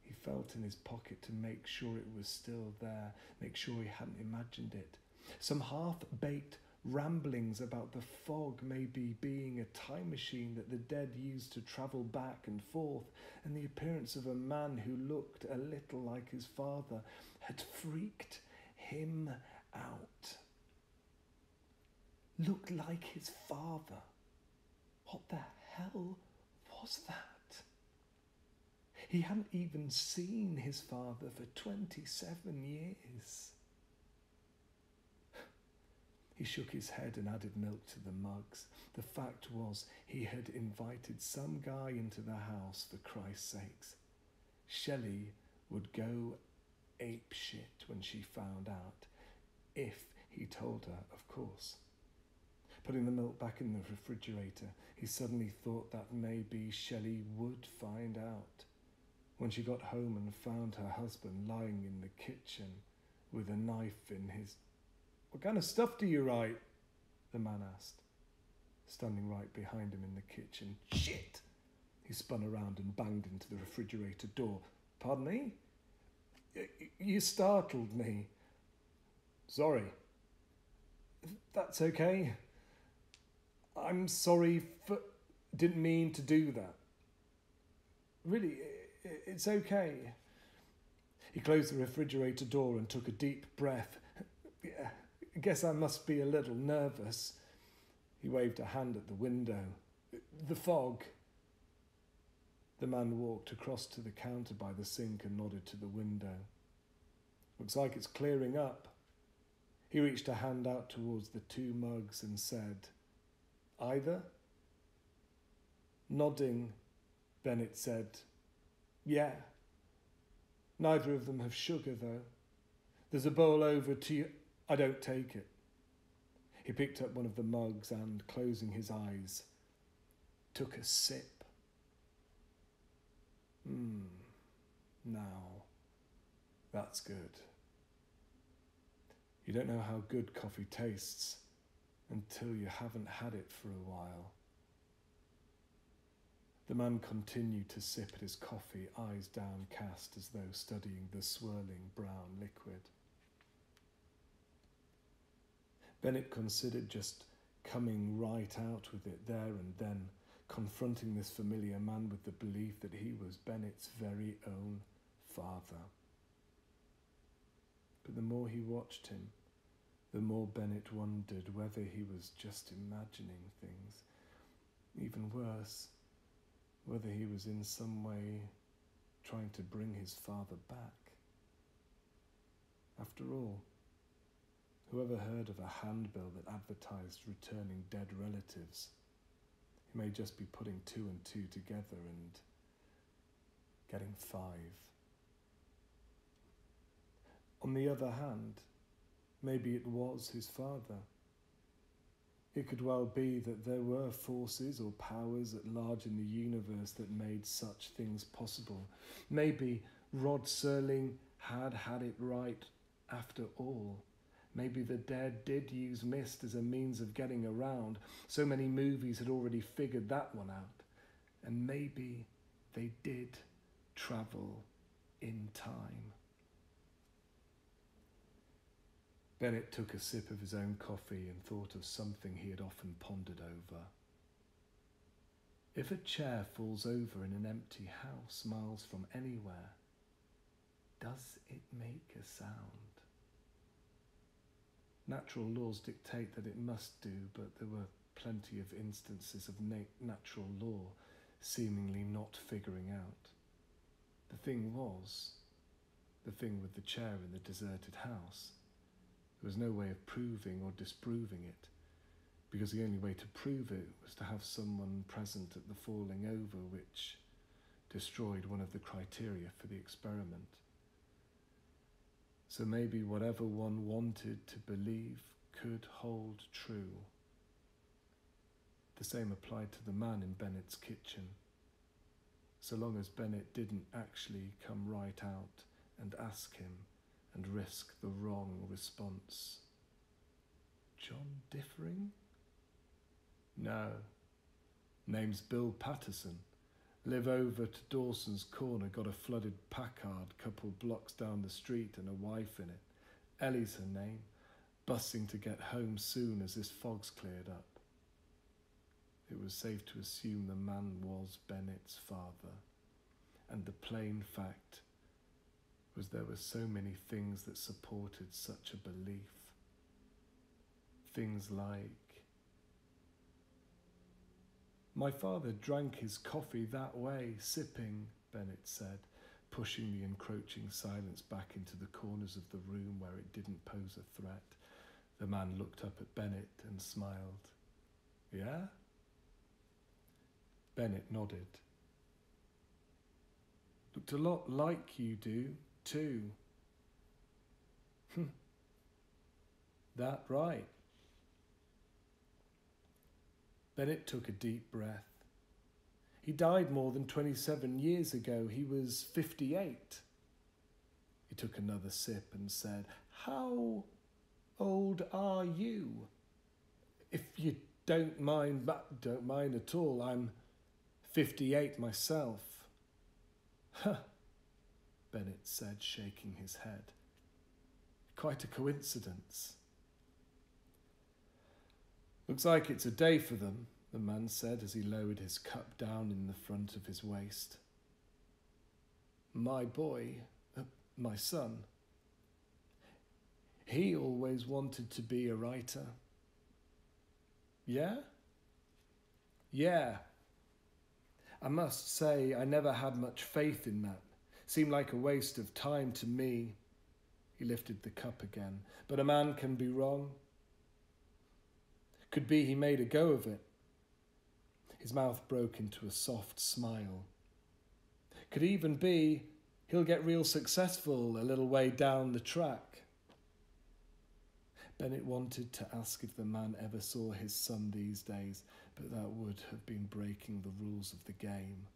He felt in his pocket to make sure it was still there, make sure he hadn't imagined it. Some half-baked ramblings about the fog maybe being a time machine that the dead used to travel back and forth, and the appearance of a man who looked a little like his father had freaked him out. Looked like his father. What the hell was that? He hadn't even seen his father for 27 years. He shook his head and added milk to the mugs. The fact was, he had invited some guy into the house for Christ's sakes. Shelley would go apeshit when she found out. If he told her, of course. Putting the milk back in the refrigerator, he suddenly thought that maybe Shelley would find out. When she got home and found her husband lying in the kitchen with a knife in his... What kind of stuff do you write? The man asked, standing right behind him in the kitchen. Shit! He spun around and banged into the refrigerator door. Pardon me? You startled me. Sorry. That's okay. I'm sorry for... Didn't mean to do that. Really, it's okay. He closed the refrigerator door and took a deep breath. I guess I must be a little nervous. He waved a hand at the window. The fog. The man walked across to the counter by the sink and nodded to the window. Looks like it's clearing up. He reached a hand out towards the two mugs and said, Either? Nodding, Bennett said, Yeah. Neither of them have sugar, though. There's a bowl over to you. I don't take it. He picked up one of the mugs and, closing his eyes, took a sip. Now, that's good. You don't know how good coffee tastes until you haven't had it for a while. The man continued to sip at his coffee, eyes downcast as though studying the swirling brown liquid. Bennett considered just coming right out with it there and then, confronting this familiar man with the belief that he was Bennett's very own father. But the more he watched him, the more Bennett wondered whether he was just imagining things. Even worse, whether he was in some way trying to bring his father back. After all, whoever heard of a handbill that advertised returning dead relatives? He may just be putting 2 and 2 together and getting 5. On the other hand, maybe it was his father. It could well be that there were forces or powers at large in the universe that made such things possible. Maybe Rod Serling had it right after all. Maybe the dead did use mist as a means of getting around. So many movies had already figured that one out. And maybe they did travel in time. Bennett took a sip of his own coffee and thought of something he had often pondered over. If a chair falls over in an empty house miles from anywhere, does it make a sound? Natural laws dictate that it must do, but there were plenty of instances of natural law seemingly not figuring out. The thing with the chair in the deserted house, there was no way of proving or disproving it, because the only way to prove it was to have someone present at the falling over, which destroyed one of the criteria for the experiment. So maybe whatever one wanted to believe could hold true. The same applied to the man in Bennett's kitchen, so long as Bennett didn't actually come right out and ask him and risk the wrong response. John Differing? No. Name's Bill Patterson. Live over to Dawson's Corner, got a flooded Packard couple blocks down the street and a wife in it. Ellie's her name, bussing to get home soon as this fog's cleared up. It was safe to assume the man was Bennett's father, and the plain fact was there were so many things that supported such a belief. Things like, "My father drank his coffee that way, sipping," Bennett said, pushing the encroaching silence back into the corners of the room where it didn't pose a threat. The man looked up at Bennett and smiled. "Yeah?" Bennett nodded. "Looked a lot like you do, too." That right." Bennett took a deep breath. He died more than 27 years ago. He was 58. He took another sip and said, "How old are you? If you don't mind, but don't mind at all. I'm 58 myself." "Huh," Bennett said, shaking his head. "Quite a coincidence." "Looks like it's a day for them," the man said as he lowered his cup down in the front of his waist. "My boy, my son, he always wanted to be a writer." "Yeah?" "Yeah. I must say I never had much faith in that. Seemed like a waste of time to me." He lifted the cup again. "But a man can be wrong. Could be he made a go of it." His mouth broke into a soft smile. "Could even be he'll get real successful a little way down the track." Bennett wanted to ask if the man ever saw his son these days, but that would have been breaking the rules of the game,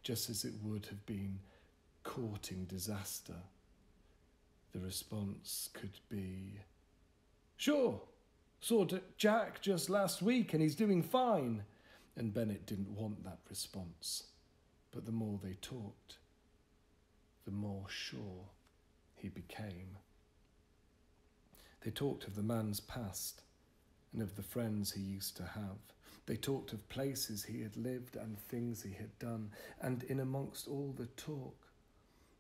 just as it would have been courting disaster. The response could be, "Sure, saw Jack just last week and he's doing fine." And Bennett didn't want that response. But the more they talked, the more sure he became. They talked of the man's past and of the friends he used to have. They talked of places he had lived and things he had done. And in amongst all the talk,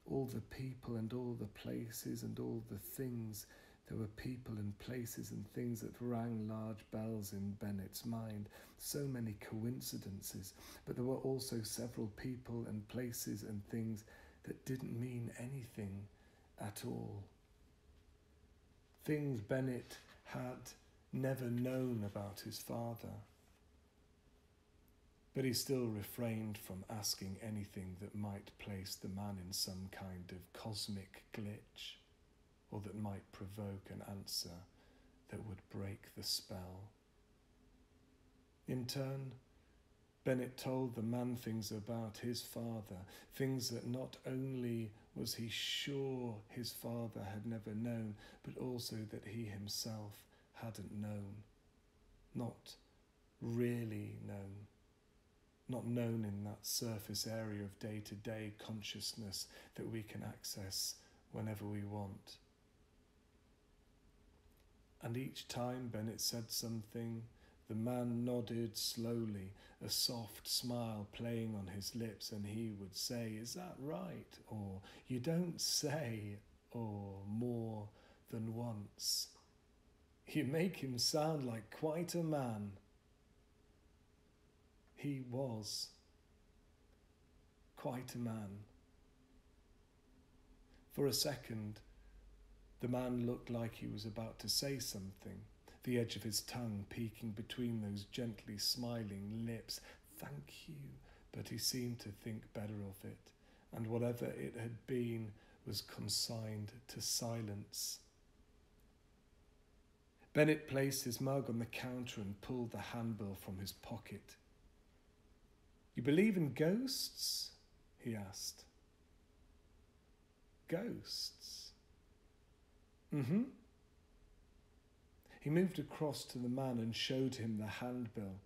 all the people and all the places and all the things, There were people and places and things that rang large bells in Bennett's mind. So many coincidences, but there were also several people and places and things that didn't mean anything at all. Things Bennett had never known about his father. But he still refrained from asking anything that might place the man in some kind of cosmic glitch, or that might provoke an answer that would break the spell. In turn, Bennett told the man things about his father, things that not only was he sure his father had never known, but also that he himself hadn't known, not really known. Not known in that surface area of day-to-day consciousness that we can access whenever we want. And each time Bennett said something, the man nodded slowly, a soft smile playing on his lips, and he would say, "Is that right?" or "You don't say," or more than once, "You make him sound like quite a man." He was quite a man. For a second, the man looked like he was about to say something, the edge of his tongue peeking between those gently smiling lips. "Thank you," but he seemed to think better of it, and whatever it had been was consigned to silence. Bennett placed his mug on the counter and pulled the handbill from his pocket. "You believe in ghosts?" he asked. "Ghosts?" "Mm-hmm." He moved across to the man and showed him the handbill.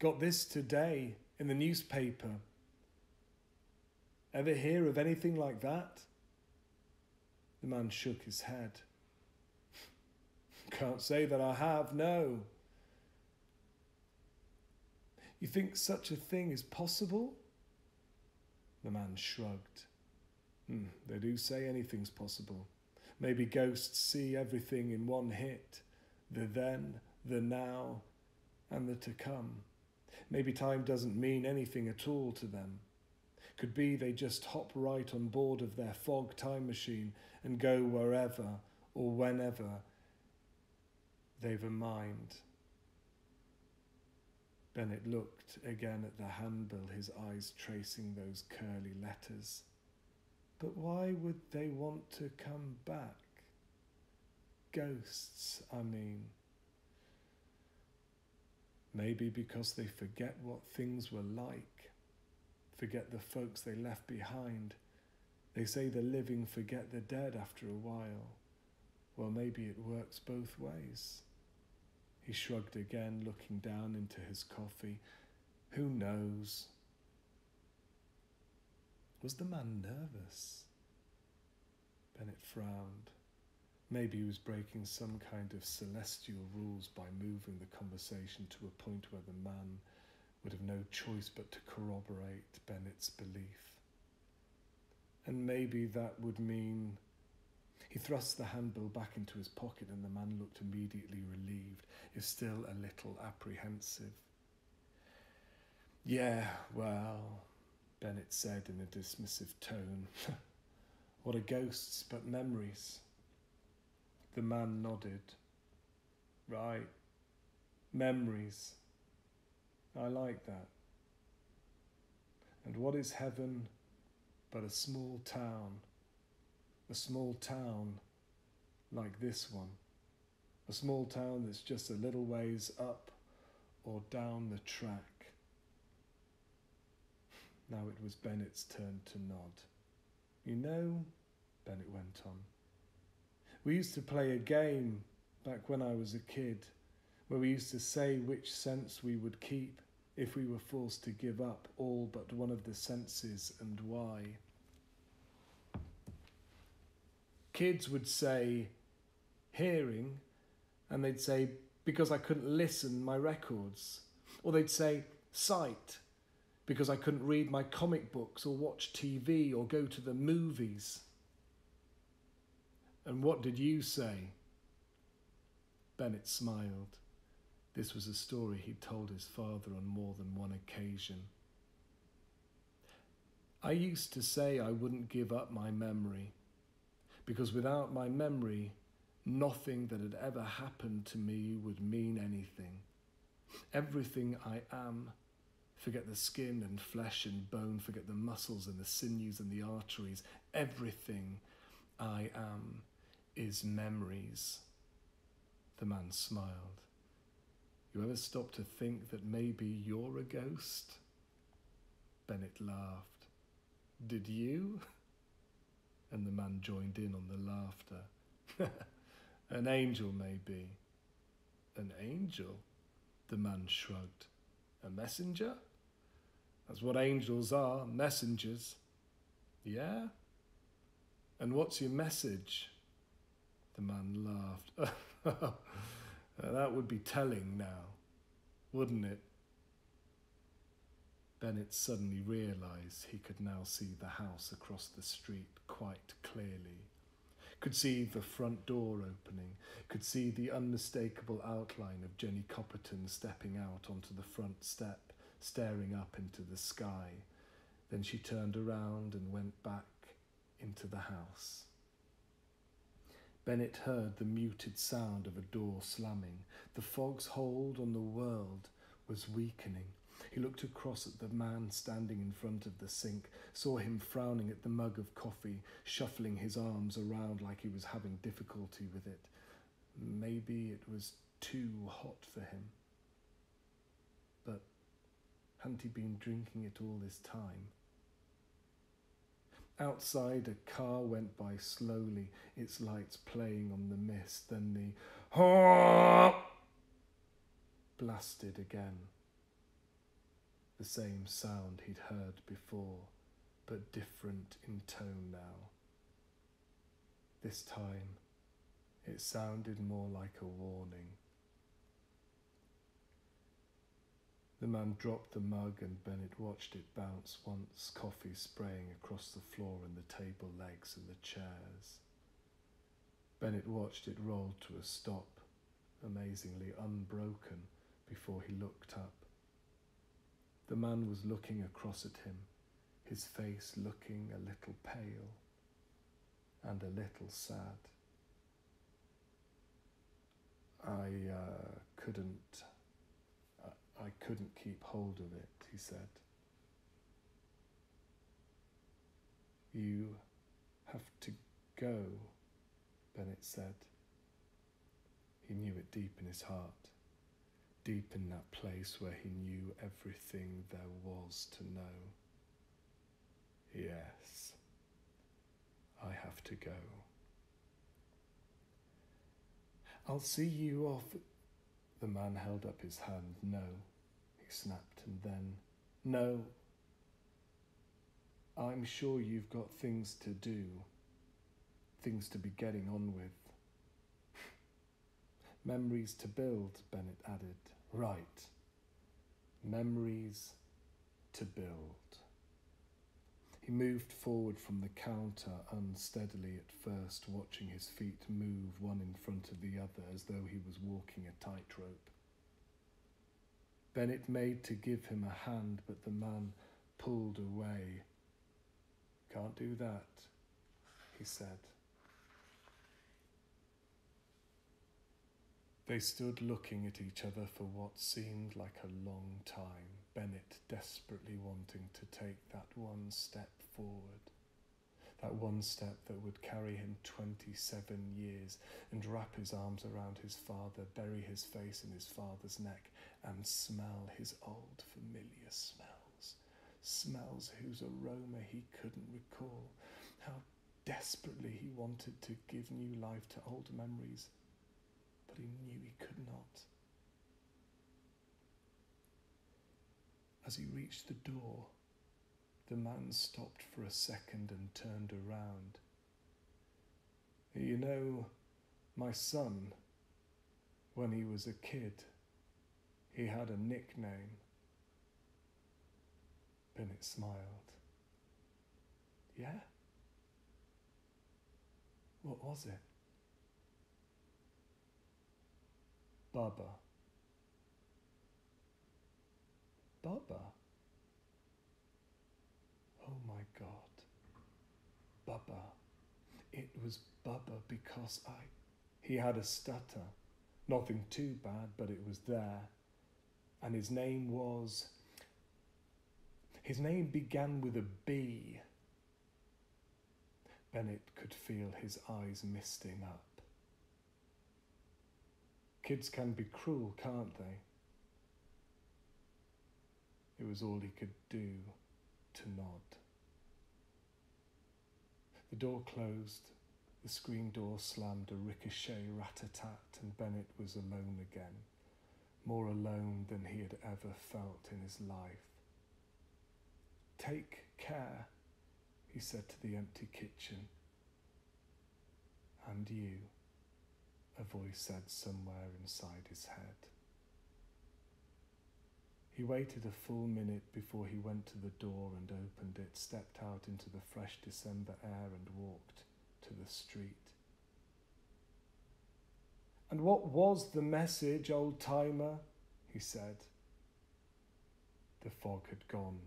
"Got this today in the newspaper. Ever hear of anything like that?" The man shook his head. "Can't say that I have, no." "You think such a thing is possible?" The man shrugged. They do say anything's possible. Maybe ghosts see everything in one hit, the then, the now, and the to come. Maybe time doesn't mean anything at all to them. Could be they just hop right on board of their fog time machine and go wherever or whenever they've a mind. Bennett looked again at the handbill, his eyes tracing those curly letters. But why would they want to come back? Ghosts, I mean. Maybe because they forget what things were like, forget the folks they left behind. They say the living forget the dead after a while. Well, maybe it works both ways. He shrugged again, looking down into his coffee. Who knows? Was the man nervous? Bennett frowned. Maybe he was breaking some kind of celestial rules by moving the conversation to a point where the man would have no choice but to corroborate Bennett's belief. And maybe that would mean... He thrust the handbill back into his pocket, and the man looked immediately relieved, if still a little apprehensive. "Yeah, well," Bennett said in a dismissive tone. "What are ghosts but memories?" The man nodded. "Right, memories. I like that. And what is heaven but a small town? A small town like this one. A small town that's just a little ways up or down the track." Now it was Bennett's turn to nod. "You know," Bennett went on, "we used to play a game back when I was a kid, where we used to say which sense we would keep if we were forced to give up all but one of the senses and why. Kids would say hearing, and they'd say because I couldn't listen my records. Or they'd say sight, because I couldn't read my comic books or watch TV or go to the movies. And what did you say?" Bennett smiled. This was a story he'd told his father on more than one occasion. I used to say I wouldn't give up my memory, because without my memory, nothing that had ever happened to me would mean anything. Everything I am, forget the skin and flesh and bone, forget the muscles and the sinews and the arteries, everything I am is memories. The man smiled. You ever stop to think that maybe you're a ghost? Bennett laughed. Did you? And the man joined in on the laughter. An angel, maybe. An angel? The man shrugged. A messenger? That's what angels are, messengers. Yeah? And what's your message? The man laughed. That would be telling now, wouldn't it? Bennett suddenly realised he could now see the house across the street quite clearly. Could see the front door opening, could see the unmistakable outline of Jenny Copperton stepping out onto the front step, staring up into the sky. Then she turned around and went back into the house. Bennett heard the muted sound of a door slamming. The fog's hold on the world was weakening. He looked across at the man standing in front of the sink, saw him frowning at the mug of coffee, shuffling his arms around like he was having difficulty with it. Maybe it was too hot for him. But hadn't he been drinking it all this time? Outside, a car went by slowly, its lights playing on the mist. Then the "Honk" blasted again. The same sound he'd heard before, but different in tone now. This time, it sounded more like a warning. The man dropped the mug and Bennett watched it bounce once, coffee spraying across the floor and the table legs and the chairs. Bennett watched it roll to a stop, amazingly unbroken, before he looked up. The man was looking across at him, his face looking a little pale and a little sad. I couldn't keep hold of it, he said. You have to go, Bennett said. He knew it deep in his heart, deep in that place where he knew everything there was to know. Yes, I have to go. I'll see you off. The man held up his hand. No, he snapped, and then, no. I'm sure you've got things to do, things to be getting on with. Memories to build, Bennett added. Right. Memories to build. He moved forward from the counter unsteadily at first, watching his feet move one in front of the other as though he was walking a tightrope. Bennett made to give him a hand, but the man pulled away. Can't do that, he said. They stood looking at each other for what seemed like a long time, Bennett desperately wanting to take that one step forward, that one step that would carry him 27 years and wrap his arms around his father, bury his face in his father's neck and smell his old familiar smells, smells whose aroma he couldn't recall. How desperately he wanted to give new life to old memories, but he knew he could not. As he reached the door, the man stopped for a second and turned around. You know, my son, when he was a kid, he had a nickname. Bennett smiled. Yeah? What was it? Bubba. Bubba? Oh my God. Bubba. It was Bubba because He had a stutter. Nothing too bad, but it was there. And his name began with a B. Bennett could feel his eyes misting up. Kids can be cruel, can't they? It was all he could do to nod. The door closed, the screen door slammed a ricochet rat-a-tat, and Bennett was alone again, more alone than he had ever felt in his life. "Take care," he said to the empty kitchen. "And you," a voice said somewhere inside his head. He waited a full minute before he went to the door and opened it, stepped out into the fresh December air and walked to the street. "And what was the message, old-timer?" he said. The fog had gone,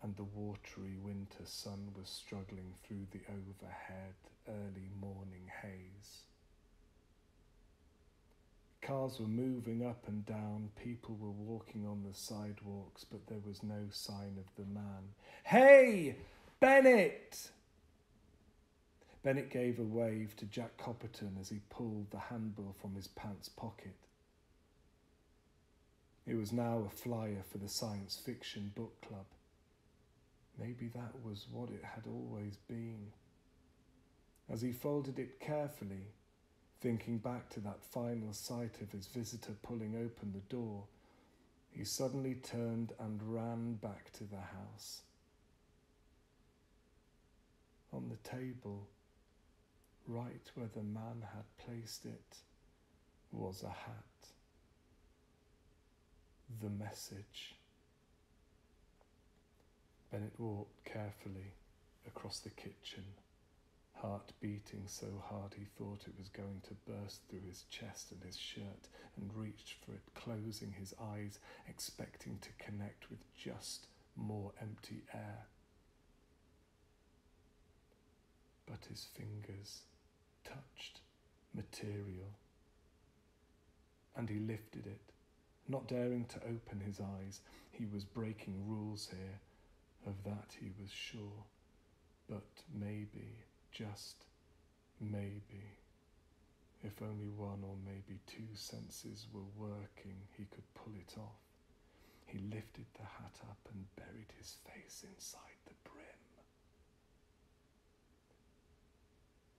and the watery winter sun was struggling through the overhead early morning haze. Cars were moving up and down, people were walking on the sidewalks, but there was no sign of the man. "Hey, Bennett!" Bennett gave a wave to Jack Copperton as he pulled the handbill from his pants pocket. It was now a flyer for the science fiction book club. Maybe that was what it had always been. As he folded it carefully, thinking back to that final sight of his visitor pulling open the door, he suddenly turned and ran back to the house. On the table, right where the man had placed it, was a hat. The message. Bennett walked carefully across the kitchen, heart beating so hard he thought it was going to burst through his chest and his shirt, and reached for it, closing his eyes, expecting to connect with just more empty air. But his fingers touched material, and he lifted it, not daring to open his eyes. He was breaking rules here, of that he was sure, but maybe, just maybe, if only one or maybe two senses were working, he could pull it off. He lifted the hat up and buried his face inside the brim.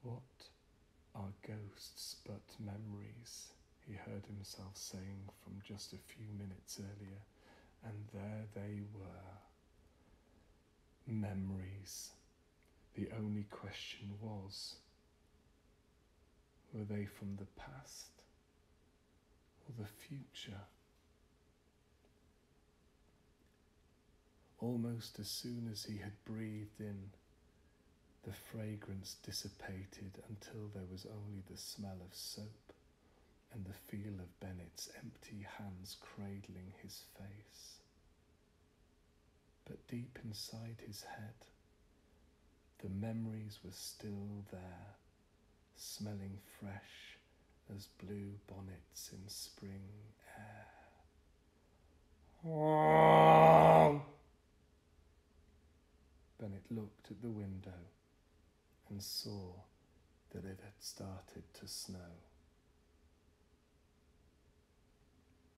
"What are ghosts but memories?" he heard himself saying from just a few minutes earlier, and there they were. Memories. The only question was, were they from the past or the future? Almost as soon as he had breathed in, the fragrance dissipated until there was only the smell of soap and the feel of Bennett's empty hands cradling his face. But deep inside his head, the memories were still there, smelling fresh as blue bonnets in spring air. Bennett looked at the window and saw that it had started to snow.